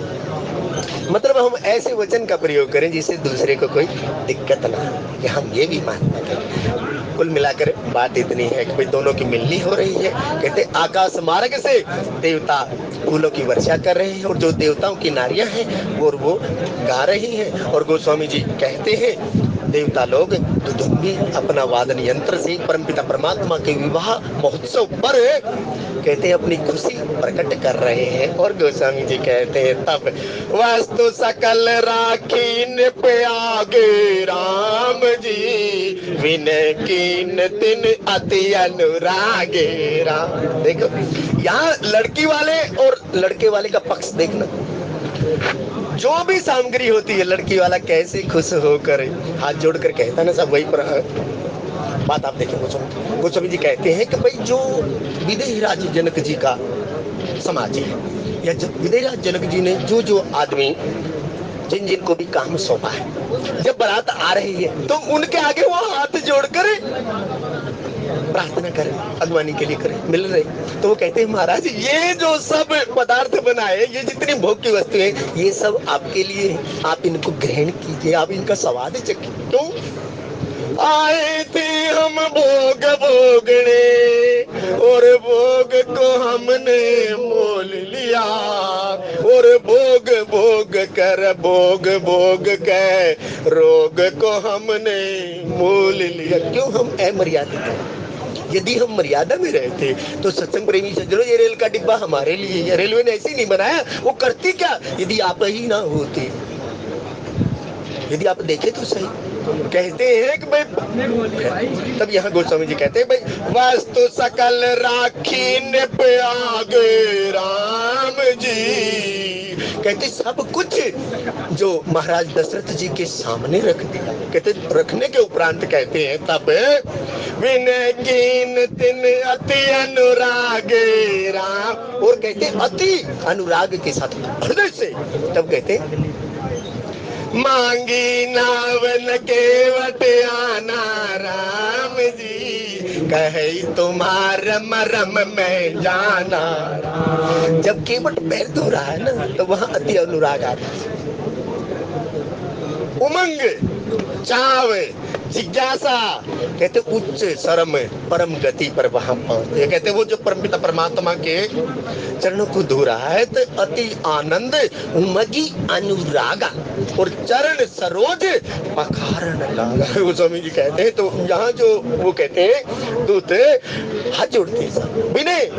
मतलब हम ऐसे वचन का प्रयोग करें जिससे दूसरे को कोई दिक्कत ना हो, कि हम ये भी मानते हैं। कुल मिलाकर बात इतनी है कि भाई दोनों की मिलनी हो रही है। कहते आकाश मार्ग से देवता फूलों की वर्षा कर रहे हैं और जो देवताओं की नारियां हैं और वो गा रही हैं। और गोस्वामी जी कहते हैं देवता लोग दुधुम्बी अपना वादन यंत्र से परमपिता परमात्मा के विवाह महोत्सव पर कहते हैं अपनी खुशी प्रकट कर रहे हैं। और गोस्वामी जी कहते हैं तब वस्तु सकल राखीन पे आगे राम जी, विनय कीन तिन अति अनुरागे राम। देखो यहाँ लड़की वाले और लड़के वाले का पक्ष देखना, जो भी सामग्री होती है लड़की वाला कैसे खुश होकर हाथ जोड़कर कहता ना सब वही पर बात आप देखें। गोस्वामी जी कहते हैं कि भाई जो विदेही राज जनक जी का समाज है, या जब विदेही राज जनक जी ने जो आदमी जिन जिनको भी काम सौंपा है, जब बारात आ रही है तो उनके आगे वो हाथ जोड़कर प्रार्थना करें, अगवानी के लिए करें, मिल रहे। तो वो कहते हैं महाराज ये जो सब पदार्थ बनाए, ये जितनी भोग की वस्तु है, ये सब आपके लिए, आप इनको ग्रहण कीजिए, आप इनका स्वाद चखिए। क्यों? आए थे हम भोग भोगने और भोग को हमने मोल लिया, और भोग भोग कर भोग भोग के रोग को हमने मोल लिया। क्यों? हम अमर्यादित हैं। यदि हम मर्यादा में रहते तो सत्संग प्रेमी सज्जनों ये रेल का डिब्बा हमारे लिए है, रेलवे ने ऐसे ही नहीं बनाया। वो करती क्या यदि आप ही ना होते? यदि आप देखें तो सही, कहते हैं कि भाई, तब यहाँ गोस्वामी जी कहते हैं भाई वास्तु सकल राखी ने पे आगे राम जी, कहते सब कुछ जो महाराज दशरथ जी के सामने रख दिया। कहते रखने के उपरांत कहते हैं तब विनय कीन तिन अति अनुराग राम, और कहते अति अनुराग के साथ हृदय से, तब कहते मांगी नावन केवट आना राम जी, कहे तुम्हारा मरम में जाना। जब केवट पैर धो रहा है ना, तो वहां अति अनुराग आता है, उमंग, चाव, जिज्ञासा, कहते उच्च सरम परम गति पर वहां पहुंचते। कहते वो जो परमपिता परमात्मा के चरणों को धो रहा है तो अति आनंद उमगी अनुरागा, और चरण सरोज पखारण लागा। वो स्वामी जी कहते हैं, तो यहाँ जो वो कहते हैं दूत हाथ जोड़ते हैं विनय,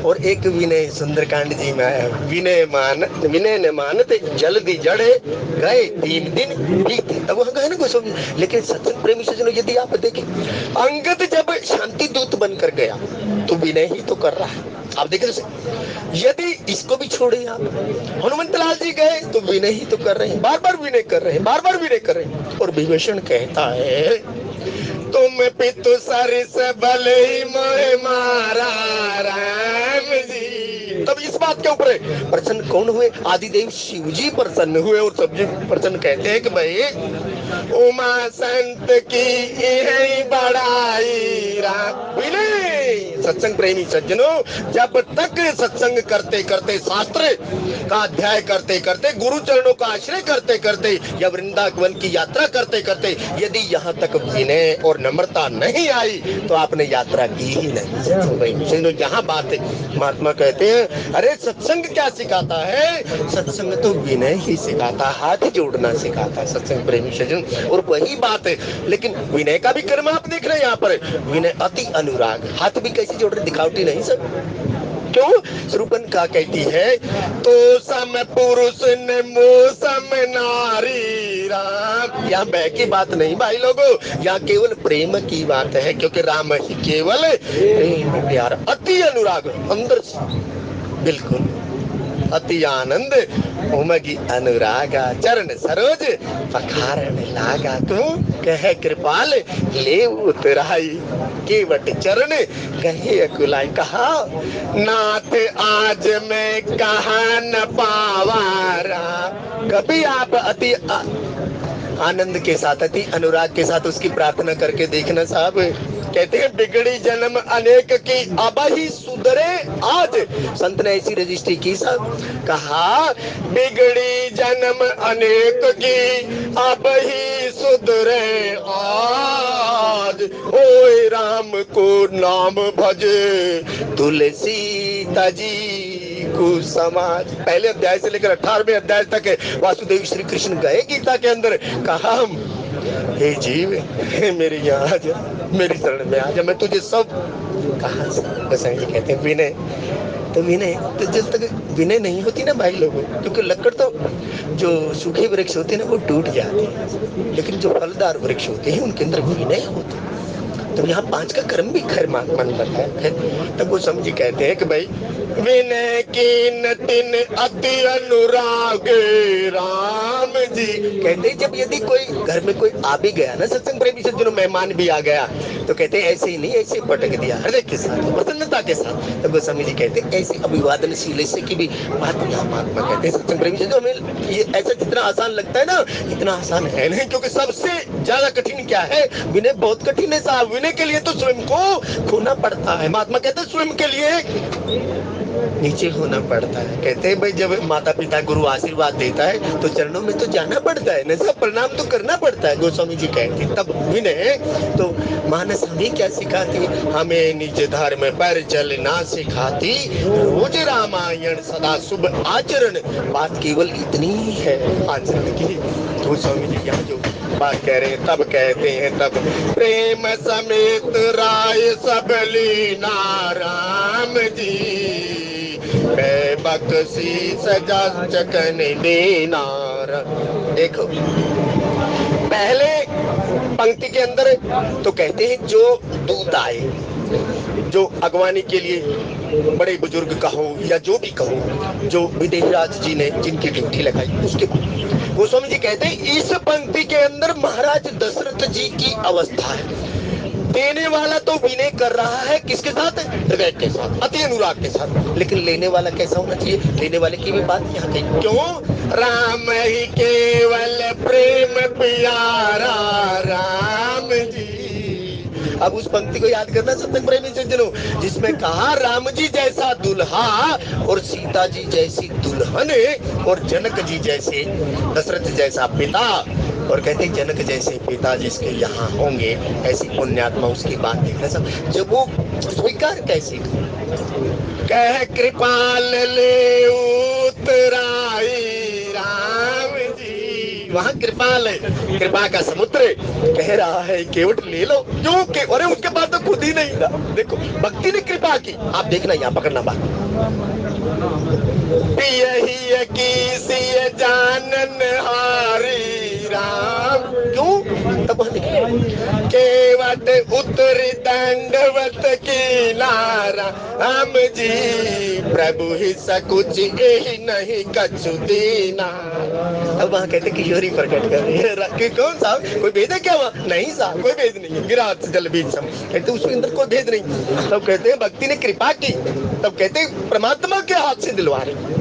और एक विनय सुंदरकांड जी में आया, विनय न मानते जल्दी जड़े गए 3 दिन बीते। तब वहां गए ना कोई स्वामी। लेकिन सत्संग प्रेमी सज्जनों, यदि आप देखें अंगद जब शांति दूत बनकर गया तो विनय ही तो कर रहा है। आप देख रहे, यदि इसको भी छोड़े आप, हनुमंत लाल जी गए तो विनय ही तो कर रहे हैं, बार बार विनय कर रहे हैं, बार बार विनय कर रहे हैं। और विभीषण कहता है तुम पितु सरिस भले ही मोहे मारा राम जी। तब इस बात के ऊपर प्रसन्न कौन हुए? आदिदेव शिव जी प्रसन्न हुए, और सब जी प्रसन्न कहते हैं कि भाई उमा संत की यही बड़ाई राम। विनय सत्संग प्रेमी सज्जनों, जब तक सत्संग करते करते, शास्त्र का अध्याय करते करते, गुरु चरणों का आश्रय करते करते, या वृंदावन की यात्रा करते करते यदि यहाँ तक विनय और नम्रता नहीं आई तो आपने यात्रा की ही नहीं। जहाँ बात है, महात्मा कहते हैं अरे सत्संग क्या सिखाता है? सत्संग तो विनय ही सिखाता, हाथ जोड़ना सिखाता है सत्संग प्रेमी सज्जन। और वही बात है, लेकिन विनय का भी कर्म आप देख रहे हैं यहाँ पर, विनय अति अनुराग, हाथ भी कैसे जोड़ रहे, दिखावटी नहीं सब। क्यों? स्वरूपन का कहती है तो सम पुरुष ने मोसम नारी राम। यहाँ बह की बात नहीं भाई लोगों, यहाँ केवल प्रेम की बात है, क्योंकि राम ही केवल प्रेम प्यार, अति अनुराग अंदर से, बिल्कुल अति आनंद उमगी अनुरागा, चरण सरोज पखारण लागा। क्यों? कहे कृपाल ले उतराई, केवट चरण कहे अकुलाई। कहा नाथ आज मैं कहा न पावारा। कभी आप अति आनंद के साथ, अति अनुराग के साथ उसकी प्रार्थना करके देखना साहब। कहते हैं बिगड़ी जन्म अनेक की अब ही सुधरे आज। संत ने ऐसी रजिस्ट्री की साहब, कहा बिगड़ी जन्म अनेक की अब ही सुधरे आज। ओए राम को नाम भजे तुलसी तजी को समाज। पहले अध्याय से लेकर 18वें अध्याय तक वासुदेव श्री कृष्ण गए गीता के अंदर, कहा हे जीव मेरे यहाँ आ जा, मेरी शरण में आ जा, मैं तुझे सब। कहा गोसाई जी कहते हैं विनय, तो विनय तो जब तक विनय नहीं होती ना भाई लोगों, क्योंकि लकड़ तो जो सूखे वृक्ष होते हैं ना वो टूट जाते हैं, लेकिन जो फलदार वृक्ष होते हैं उनके अंदर विनय होता है। तो यहाँ 5 का कर्म भी खैर मन बताया है। तब वो समझी कहते हैं कि भाई विनय कीन तिन अति अनुराग राम जी। कहते हैं जब यदि कोई घर में कोई आ भी गया ना सत्संग प्रेमी सज्जनों, मेहमान भी आ गया, तो कहते हैं ऐसे ही नहीं, ऐसे पटक दिया हृदय के साथ, प्रसन्नता के साथ। तब गोस्वामी जी कहते हैं ऐसे अभिवादनशील ऐसे की भी बात यहाँ महात्मा कहते हैं सत्संग प्रेमी सज्जनों, हमें ये ऐसा जितना आसान लगता है ना इतना आसान है नहीं, क्योंकि सबसे ज्यादा कठिन क्या है? विनय बहुत कठिन है साहब। विनय के लिए तो स्वयं को खोना पड़ता है। महात्मा कहते हैं स्वयं के लिए नीचे होना पड़ता है। कहते हैं भाई जब माता पिता गुरु आशीर्वाद देता है तो चरणों में तो जाना पड़ता है ना, सब प्रणाम तो करना पड़ता है। गोस्वामी जी कहते हैं तब विनय तो मानस हमें क्या सिखाती है? हमें निज धर्म पर चलना सिखाती, रोज रामायण सदा शुभ आचरण। बात केवल इतनी ही है आचरण की। गोस्वामी जी यहाँ जो बात कह रहे हैं तब कहते हैं तब प्रेम समेत राय सब लीना राम जी, बक्सी सजा चकन देना। देखो पहले पंक्ति के अंदर तो कहते हैं जो दूत आए, जो अगवानी के लिए बड़े बुजुर्ग कहो या जो भी कहो, जो विदेहराज जी ने जिनकी ड्यूटी लगाई, उसके बाद गोस्वामी जी कहते हैं इस पंक्ति के अंदर महाराज दशरथ जी की अवस्था है। देने वाला तो विनय कर रहा है किसके साथ? हृदय के साथ, अति अनुराग के साथ, लेकिन लेने वाला कैसा होना चाहिए? लेने वाले की भी बात यहाँ कही, क्यों? राम ही केवल प्रेम प्यारा राम जी। अब उस पंक्ति को याद करना सत्संग प्रेमी सज्जनों, जिसमें कहा राम जी जैसा दुल्हा और सीता जी जैसी दुल्हन और जनक जी जैसे, दशरथ जैसा पिता, और कहते जनक जैसे पिता जिसके यहाँ होंगे, ऐसी पुण्यात्मा उसकी बात देखना सब। जब वो स्वीकार कैसे कह कृपाल ले उतराई राम जी, वहाँ कृपाल है, कृपा का समुद्र कह रहा है केवट ले लो, क्यों के? अरे उसके बाद तो खुद ही नहीं था। देखो भक्ति ने कृपा की, आप देखना यहाँ पकड़ना बात, यही की सी जानन हारी राम, क्यों? तब केवट उतर दंडवत की नारा राम जी, प्रभु ही सकुच यही नहीं कछु दीना। अब वहाँ कहते किशोरी प्रकट कर रही है, कौन साहब कोई भेद है क्या? वहाँ नहीं साहब कोई भेद नहीं है, गिरा जल बीच सम, कहते उसके अंदर कोई भेद नहीं। तब कहते हैं भक्ति ने कृपा की, तब कहते हैं परमात्मा के हाथ से दिलवा रहे।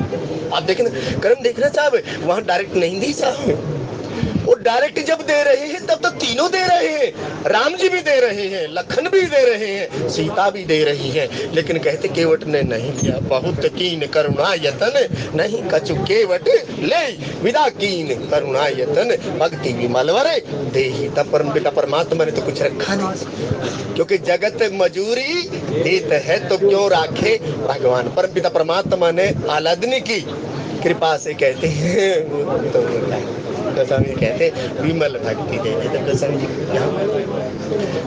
आप देखना कर्म देखना साहब, वहाँ डायरेक्ट नहीं दी साहब, वो डायरेक्ट जब दे रहे हैं तब तो तीनों दे रहे हैं, राम जी भी दे रहे हैं, लखन भी दे रहे हैं, सीता भी दे रही है, लेकिन कहते केवट ने नहीं दिया। बहुत कीन करुणा यतन नहीं कछु केवट ले विदा कीन करुणा यतन भक्ति विमल वरे देहि। तब बेटा परमात्मा ने तो कुछ रखा नहीं, क्योंकि जगत मजूरी देत है तो क्यों राखे भगवान। परम पिता परमात्मा ने आलादनी की कृपा से कहते हैं तो गोस्वामी कहते विमल भक्ति देवी। तब गोस्वामी जी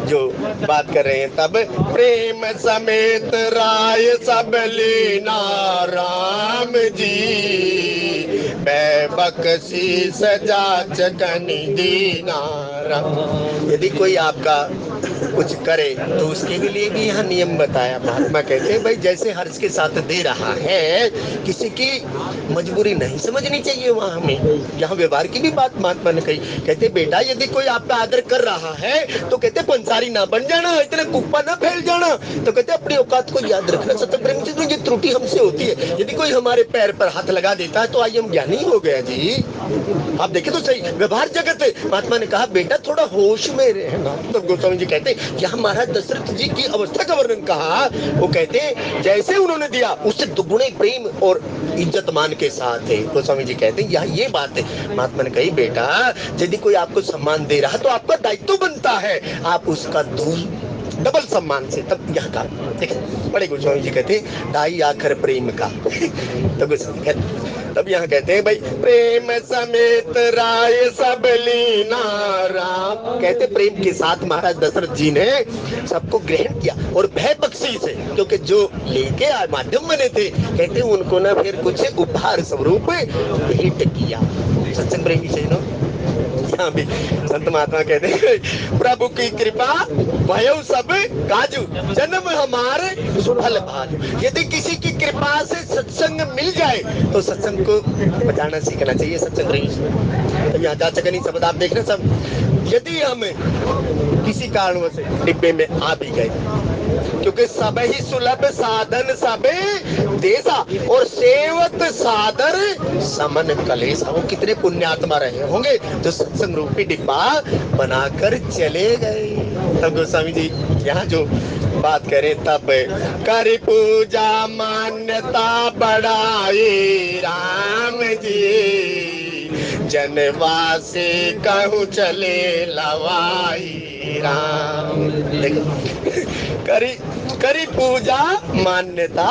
जो बात कर रहे हैं, तब प्रेम समेत राय सब लीना राम जी, बकसी सजा चकनी दीना राम। यदि कोई आपका कुछ करे तो उसके लिए भी यहाँ नियम बताया। महात्मा कहते हैं भाई जैसे हर्ष के साथ दे रहा है, किसी की मजबूरी नहीं समझनी चाहिए वहाँ हमें। यहाँ व्यवहार की भी बात महात्मा ने कही, कहते बेटा यदि कोई आपका आदर कर रहा है तो कहते पंसारी ना बन जाना, इतना कुप्पा ना फैल जाना, तो कहते अपनी औकात को याद रखना। सत्य प्रेम से ये त्रुटि हमसे होती है, यदि कोई हमारे पैर पर हाथ लगा देता है तो आई हम ज्ञानी हो गया जी। आप देखें तो सही व्यवहार जगत है। महात्मा ने कहा बेटा थोड़ा होश में रहना। तो गोस्वामी जी कहते यहाँ महाराज दशरथ जी की अवस्था का वर्णन कहा। वो कहते जैसे उन्होंने दिया उससे दुगुने प्रेम और इज्जत मान के साथ है। गोस्वामी जी कहते हैं यहाँ ये बात है। महात्मा ने कही बेटा यदि कोई आपको सम्मान दे रहा तो आपका दायित्व बनता है आप उसका डबल सम्मान से। तब यहाँ का देखिए बड़े गोस्वामी जी कहते हैं ढाई आखर प्रेम का। तो गोस्वामी कहते तब यहाँ कहते हैं भाई प्रेम समेत राय सब लीना राम। कहते प्रेम के साथ महाराज दशरथ जी ने सबको ग्रहण किया और भय बख्शी से, क्योंकि जो लेके माध्यम बने थे कहते उनको ना फिर कुछ उपहार स्वरूप भेंट किया। सत्संग प्रेमी से यहाँ भी संत महात्मा कहते हैं प्रभु की कृपा भयउ सब काजू जन्म हमारे सुफल भाजू। यदि किसी की कृपा से सत्संग मिल जाए तो सत्संग को बजाना सीखना चाहिए। सत्संग रही तो यहाँ जाचकनी शब्द आप देखना सब। यदि हम किसी कारणों से डिब्बे में आ भी गए, क्योंकि सब ही सुलभ साधन सबे देसा और सेवत सादर समन कलेसा। वो कितने पुण्यात्मा रहे होंगे जो सत्संग रूपी डिब्बा बनाकर चले गए। तब गोस्वामी जी यहाँ जो बात करें तब कर पूजा मान्यता बढ़ाई राम जी, जनवासी कहूँ चले लवाई राम। करी पूजा मान्यता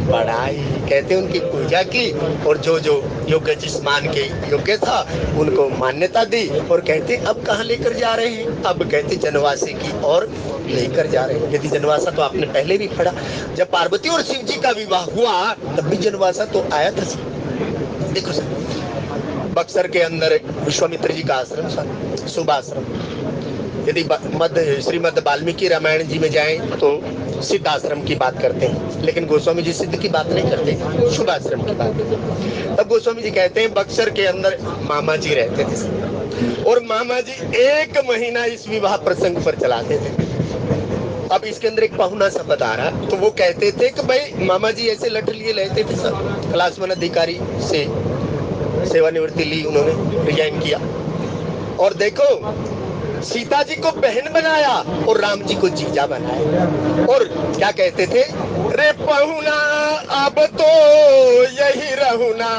बढ़ाई। कहते उनकी पूजा की और जो जो योग्य जिस्मान के योग्य था उनको मान्यता दी। और कहते अब कहाँ लेकर जा रहे हैं? अब कहते जनवासी की और लेकर जा रहे हैं। यदि जनवासा तो आपने पहले भी पढ़ा, जब पार्वती और शिव जी का विवाह हुआ तब भी जनवासा तो आया था। देखो सर बक्सर के अंदर विश्वामित्र जी का आश्रम था, शुभ आश्रम। यदि श्रीमद् वाल्मीकि रामायण जी में जाएं तो सिद्धाश्रम की बात करते हैं, लेकिन गोस्वामी जी सिद्ध की बात नहीं करते, शुभाश्रम की बात करते हैं। तब गोस्वामी जी कहते हैं बक्सर के अंदर मामा जी रहते थे और मामा जी 1 महीना इस विवाह प्रसंग पर चलाते थे। अब इसके अंदर एक पहुना सा बता रहा, तो वो कहते थे कि भाई मामा जी ऐसे लट लिए रहते थे सब, क्लास 1 अधिकारी से सेवानिवृत्ति ली उन्होंने, रिजाइन किया, और देखो सीता जी को बहन बनाया और राम जी को जीजा बनाया। और क्या कहते थे, रे पहुना अब तो यही रहूना,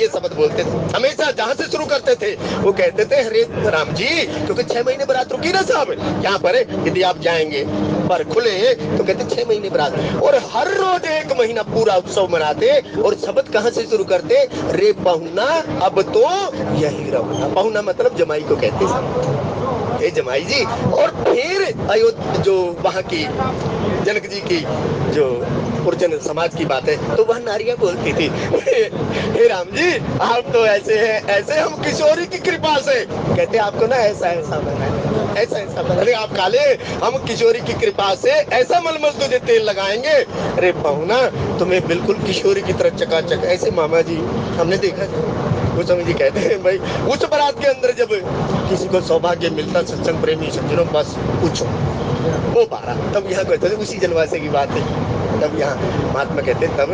ये शब्द बोलते थे हमेशा। जहां से शुरू करते थे वो कहते थे हरे राम जी, क्योंकि 6 महीने बरात रुकी ना साहब यहाँ पर, यदि आप जाएंगे पर खुले तो कहते 6 महीने बरात, और हर रोज 1 महीना पूरा उत्सव मनाते। और शब्द कहां से शुरू करते, रे पहुना अब तो यही रहूना। पहुना मतलब जमाई को कहते हैं, हे जमाई जी। और फिर अयोध्या जो वहां की जनक जी की जो पुरजन समाज की बात है, तो वह नारियां बोलती थी हे राम जी आप तो ऐसे हैं, ऐसे हम किशोरी की कृपा से, कहते आपको ना ऐसा ऐसा बना है, ऐसा ऐसा बना, अरे आप काले, हम किशोरी की कृपा से ऐसा मलमल तुझे तेल लगाएंगे, अरे पहुना तुम्हें बिल्कुल किशोरी की तरह चकाचक। ऐसे मामा जी हमने देखा। गोस्वामी जी कहते हैं भाई उस बारात के अंदर जब किसी को सौभाग्य मिलता, सत्संग प्रेमी समझो बस पूछो वो बारा, तब यहाँ कहते थे उसी जनवासे की बात है। तब यहाँ महात्मा कहते तब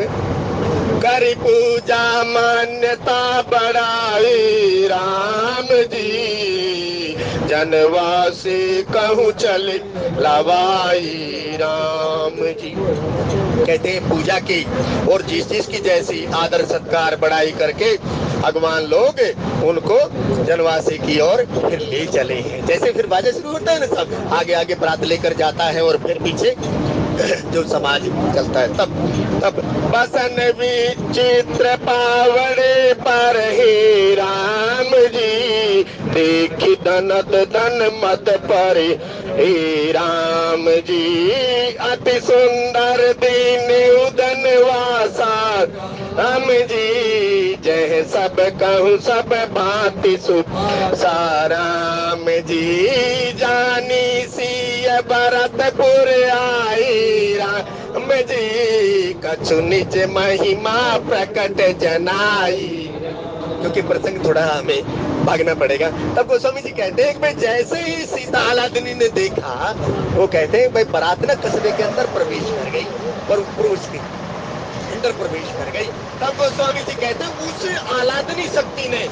करी पूजा मान्यता बढ़ाई राम जी, जनवासी कहूँ चले लवाई राम जी। कहते हैं पूजा की और जिस चीज की जैसी आदर सत्कार बढ़ाई करके भगवान लोग उनको जनवासी की ओर फिर ले चले हैं। जैसे फिर बाजा शुरू होता है ना, सब आगे आगे प्रात लेकर जाता है और फिर पीछे जो समाज चलता है। तब बसन भी चित्र पावड़े पर ही राम जी, देखी दनत दन मत पर हे राम जी, अति सुंदर दीन उदन वासा राम जी, जय सब कहूँ सब भांति सुख साराम जी, जानी सी भरतपुर आई राम जी, कछु निज महिमा प्रकट जनाई। क्योंकि प्रसंग थोड़ा हमें भागना पड़ेगा। तब गोस्वामी जी कहते हैं कि भाई जैसे ही सीता आलादनी ने देखा, वो कहते हैं भाई बारात ना कस्बे के अंदर प्रवेश कर गई और पुरुष के अंदर प्रवेश कर गई। तब गोस्वामी जी कहते हैं उस आलादनी शक्ति ने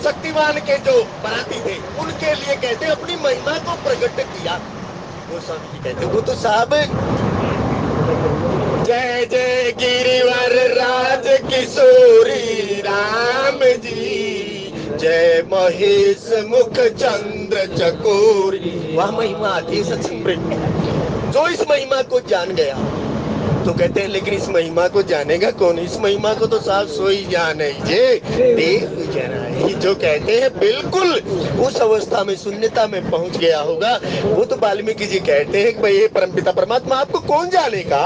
शक्तिवान के जो बाराती थे उनके लिए कहते हैं अपनी महिमा को प्रकट किया। गोस्वामी जी कहते हैं वो तो साहब जय जय गिरिवर राज किशोरी राम जी, जय महेश मुख चंद्र चकोरी। वह महिमा आती है सत्संग प्रेम। जो इस महिमा को जान गया तो कहते हैं लेकिन इस महिमा को जानेगा कौन, इस महिमा को तो साफ सोई जाने जे देव जनाई। जो कहते हैं बिल्कुल उस अवस्था में शून्यता में पहुंच गया होगा, वो तो वाल्मीकि जी कहते हैं कि भाई ये परमपिता परमात्मा आपको कौन जानेगा।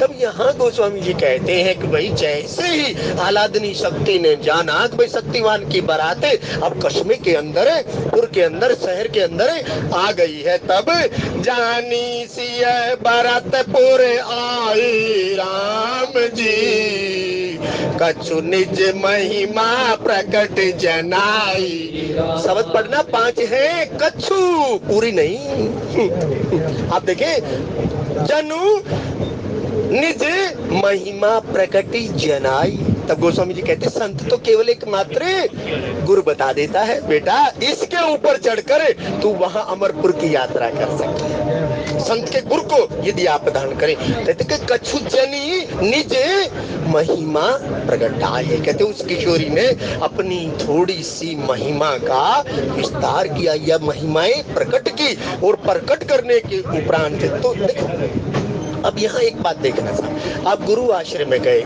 तब यहाँ गोस्वामी जी कहते हैं कि भाई जैसे ही आलादनी शक्ति ने जाना कि भाई शक्तिवान की बारात अब कस्बे के अंदर, पुर के अंदर, शहर के अंदर आ गई है, तब जानी सी भरतपुर आई राम जी, कछु निज महिमा प्रकट जनाई। शब्द पढ़ना 5 है, कछु पूरी नहीं। आप देखें जनु निज महिमा प्रकटी जनाई। तब गोस्वामी जी कहते संत तो केवल एक मात्र गुरु बता देता है, बेटा इसके ऊपर चढ़कर तू वहां अमरपुर की यात्रा कर सकती है। संत के गुरु को यदि आप धारण करें, कहते कि कछु जनी निज महिमा प्रगटाए। कहते उस किशोरी ने अपनी थोड़ी सी महिमा का विस्तार किया, यह महिमाएं प्रकट की और प्रकट करने के उपरांत तो अब यहाँ एक बात देखना था, आप गुरु आश्रय में गए,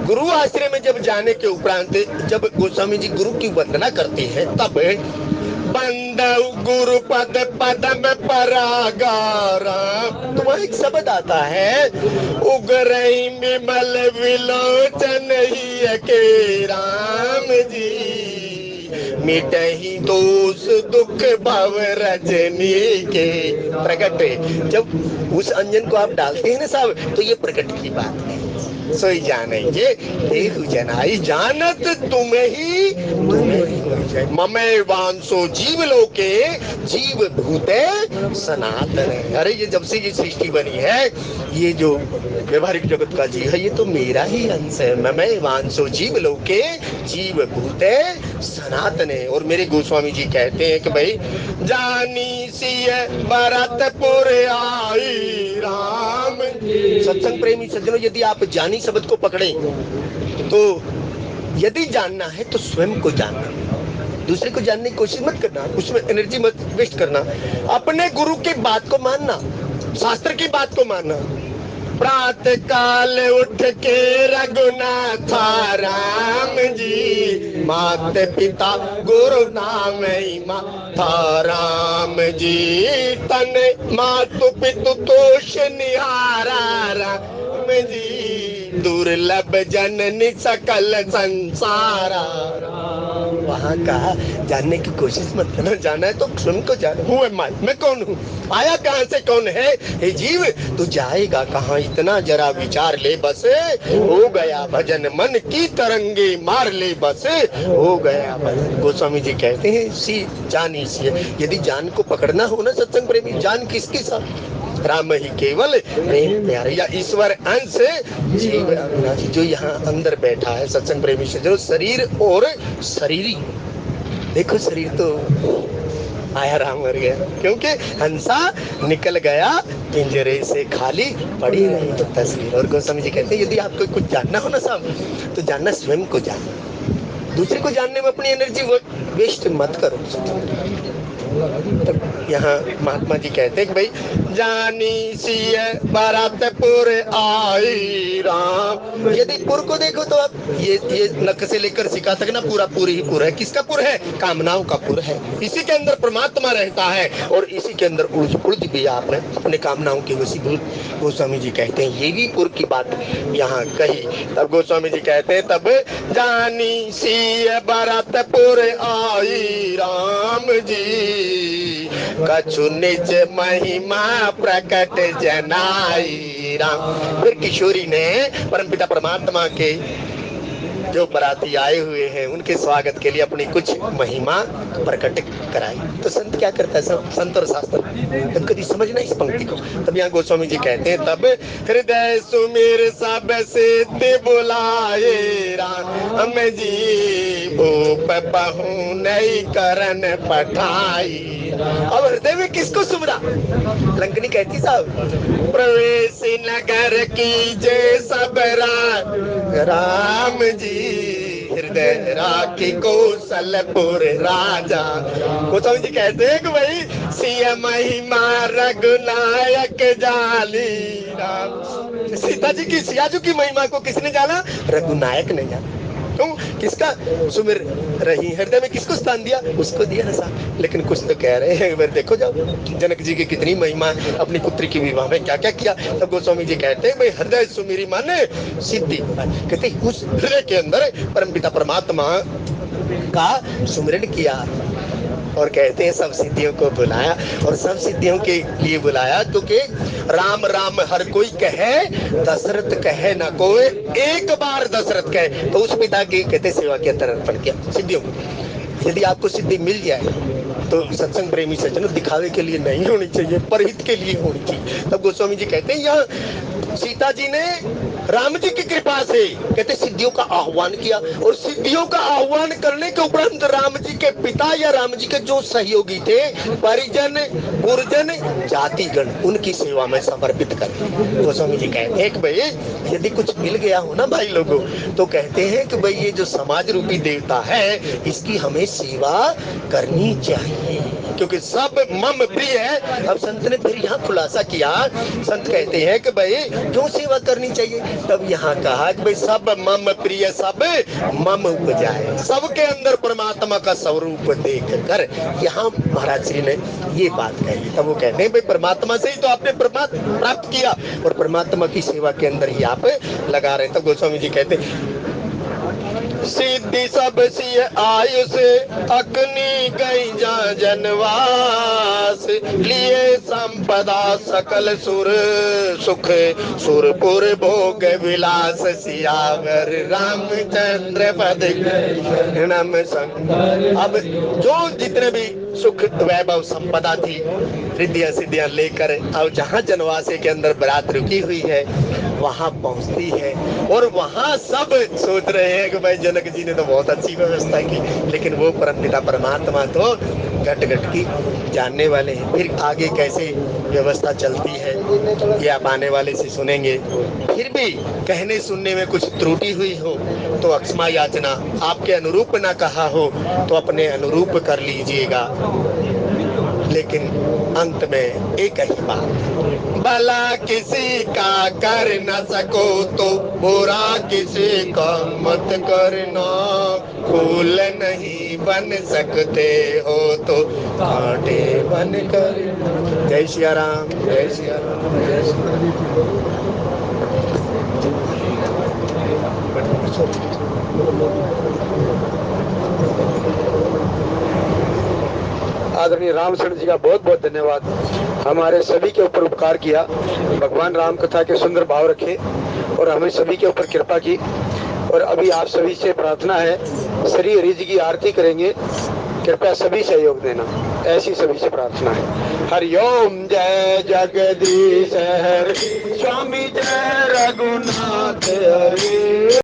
गुरु आश्रय में जब जाने के उपरांत जब गोस्वामी जी गुरु की वंदना करते हैं तब बंदव गुरु पद पदम परागारा, तो वह एक शब्द आता है उगरई विमल विलोचन ही के राम जी, मिटहि दोष दुख भव रजनी के। प्रकट जब उस अंजन को आप डालते हैं ना साहब, तो ये प्रकट की बात है। सोई जानेंगे देहु जनाई जानत तुम्हें ही ममे वांसो जीव लोके जीव भूते सनातन। अरे ये जब से ये सृष्टि बनी है, ये जो व्यवहारिक जगत का जीव है, ये तो मेरा ही अंश है। ममे वांसो जीव लोके जीव भूते सनातन है। और मेरे गोस्वामी जी कहते हैं कि भाई जानी सिय भरतपुर आई राम। सत्संग प्रेमी सज्जनों, यदि आप जानी शब्द को पकड़े तो यदि जानना है तो स्वयं को जानना, दूसरे को जानने की कोशिश मत करना, उसमें एनर्जी मत वेस्ट करना। अपने गुरु की बात को मानना, शास्त्र की बात को मानना। प्रातः काल उठ के रघुनाथा राम जी, मात पिता गुरु नाम माता राम जी। तन मातु पितु तोष निहारा राम जी, दुर्लभ जननी सकल संसारा। वहाँ का जानने की कोशिश मत करना, जाना है तो स्वयं को जानो। हूँ मैं कौन हूँ, आया कहाँ से, कौन है हे जीव, तू जाएगा कहाँ, इतना जरा विचार ले बस। हो गया भजन मन की तरंगे मार ले बस, हो गया भजन। गोस्वामी जी कहते हैं सी जानी सी। यदि जान को पकड़ना हो ना सत्संग प्रेमी, जान किसके साथ, राम ही केवल प्रेम प्यारे, या ईश्वर अंश जीव अविनाशी जो यहाँ अंदर बैठा है। सत्संग प्रेमी से जो शरीर और शरीरी, देखो शरीर तो आया राम मर गया, क्योंकि हंसा निकल गया पिंजरे से, खाली पड़ी रही तो तस्वीर। और गोस्वामी जी कहते हैं यदि आपको कुछ जानना हो ना साहब, तो जानना स्वयं को जानना, दूसरे को जानने में अपनी एनर्जी वेस्ट मत करो। तो यहाँ महात्मा जी कहते हैं कि भाई जानी सिय भरतपुर आई राम। यदि पुर को देखो तो आप ये नक से लेकर सिखा तक ना पूरा पुर ही पुर है। किसका पुर है, कामनाओं का पुर है। इसी के अंदर परमात्मा रहता है और इसी के अंदर उर्ज भी आपने अपने कामनाओं के वशीभूत। गोस्वामी जी कहते हैं ये भी पुर की बात यहाँ कही। तब गोस्वामी जी कहते हैं तब जानी सिय भरतपुर आई राम जी, कछु निज महिमा प्रकट जनाई राम। फिर किशोरी ने परमपिता परमात्मा के जो बराती आए हुए हैं उनके स्वागत के लिए अपनी कुछ महिमा प्रकट कराई। तो संत क्या करता है, संत और शास्त्र तब कभी समझना इस पंक्ति को। तब यहाँ गोस्वामी जी कहते हैं तब हृदय सुमेर सब सिद्ध बुलाए राम जी, भूप बहु नई करन पठाई। अब हृदय में किसको सुमरा, लंकनी कहती साहब प्रवेश नगर की जय सब राम जी, हृदय राखी कौशलपुर राजा। गोस्वामी जी कहते हैं कि भाई सिया महिमा रघुनायक जाली राम। सीता जी की, सिया जी की महिमा को किसने जाना, रघुनायक ने जाना। क्यों, किसका सुमिर रही, हृदय में किसको स्थान दिया, उसको दिया ना साहब। लेकिन कुछ तो कह रहे हैं, देखो जाओ जनक जी की कितनी महिमा, अपनी पुत्री की विवाह में क्या क्या किया। तब गोस्वामी जी कहते हैं भाई हृदय सुमिरी माने सिद्धि। कहते उस हृदय के अंदर परमपिता परमात्मा का सुमिरन किया और कहते हैं सब सिद्धियों को बुलाया। और सब सिद्धियों के लिए बुलाया क्योंकि राम राम हर कोई कहे, दशरथ कहे ना कोई, एक बार दशरथ कहे। तो उस पिता की कहते सेवा के अंदर अर्पण किया सिद्धियों को। यदि आपको सिद्धि मिल जाए तो सत्संग प्रेमी सज्जनों दिखावे के लिए नहीं होनी चाहिए, परहित के लिए होनी चाहिए। तब गोस्वामी जी कहते हैं यहाँ सीता जी ने राम जी की कृपा से कहते सिद्धियों का आह्वान किया। और सिद्धियों का आह्वान करने के उपरांत राम जी के पिता या राम जी के जो सहयोगी थे, परिजन गुरजन जातिगण, उनकी सेवा में समर्पित कर। गोस्वामी जी कहते हैं कि भाई यदि कुछ मिल गया हो ना भाई लोगों, तो कहते हैं कि भाई ये जो समाज रूपी देवता है इसकी हमें सेवा करनी चाहिए, क्योंकि सब मम प्रिय है। अब संत ने फिर यहाँ खुलासा किया, संत कहते हैं कि भाई क्यों सेवा करनी चाहिए। तब यहाँ कहा कि भाई सब मम प्रिय सब मम उपजाए, सबके अंदर परमात्मा का स्वरूप देख कर यहाँ महाराज श्री ने ये बात कही। तब वो कहते हैं भाई परमात्मा से ही तो आपने परमात्मा प्राप्त किया और परमात्मा की सेवा के अंदर ही आप लगा रहे। तब गोस्वामी जी कहते सिद्धि सब सिय आयुष अग्नि गई जा जनवास लिए संपदा सकल सुर सुख सुरपुर भोग विलास सियावर रामचंद्र पद नम संग। अब जो जितने भी सुख वैभव संपदा थी रिद्धियां सिद्धियां लेकर अब जहाँ जनवासे के अंदर बारात रुकी हुई है वहां पहुंचती है और वहां सब सोच रहे हैं कि भाई जनक जी ने तो बहुत अच्छी व्यवस्था की, लेकिन वो परमपिता परमात्मा तो घट घट की जानने वाले हैं। फिर आगे कैसे व्यवस्था चलती है ये आप आने वाले से सुनेंगे। फिर भी कहने सुनने में कुछ त्रुटि हुई हो तो अक्षमा याचना, आपके अनुरूप ना कहा हो तो अपने अनुरूप कर लीजिएगा। लेकिन अंत में एक ही बात, भला किसी का कर न सको तो बुरा किसी का मत करना, फूल नहीं बन सकते हो तो कांटे बन कर। जय सिया राम, जय सिया राम, जय सिया आदरणीय रामचंद्र जी का बहुत बहुत धन्यवाद। हमारे सभी के ऊपर उपकार किया, भगवान राम कथा के सुंदर भाव रखे और हमें सभी के ऊपर कृपा की। और अभी आप सभी से प्रार्थना है, श्री हरि जी की आरती करेंगे, कृपया सभी सहयोग देना, ऐसी सभी से प्रार्थना है। हरिओम जय जगदीश हरि स्वामी जय रघुनाथ हरि।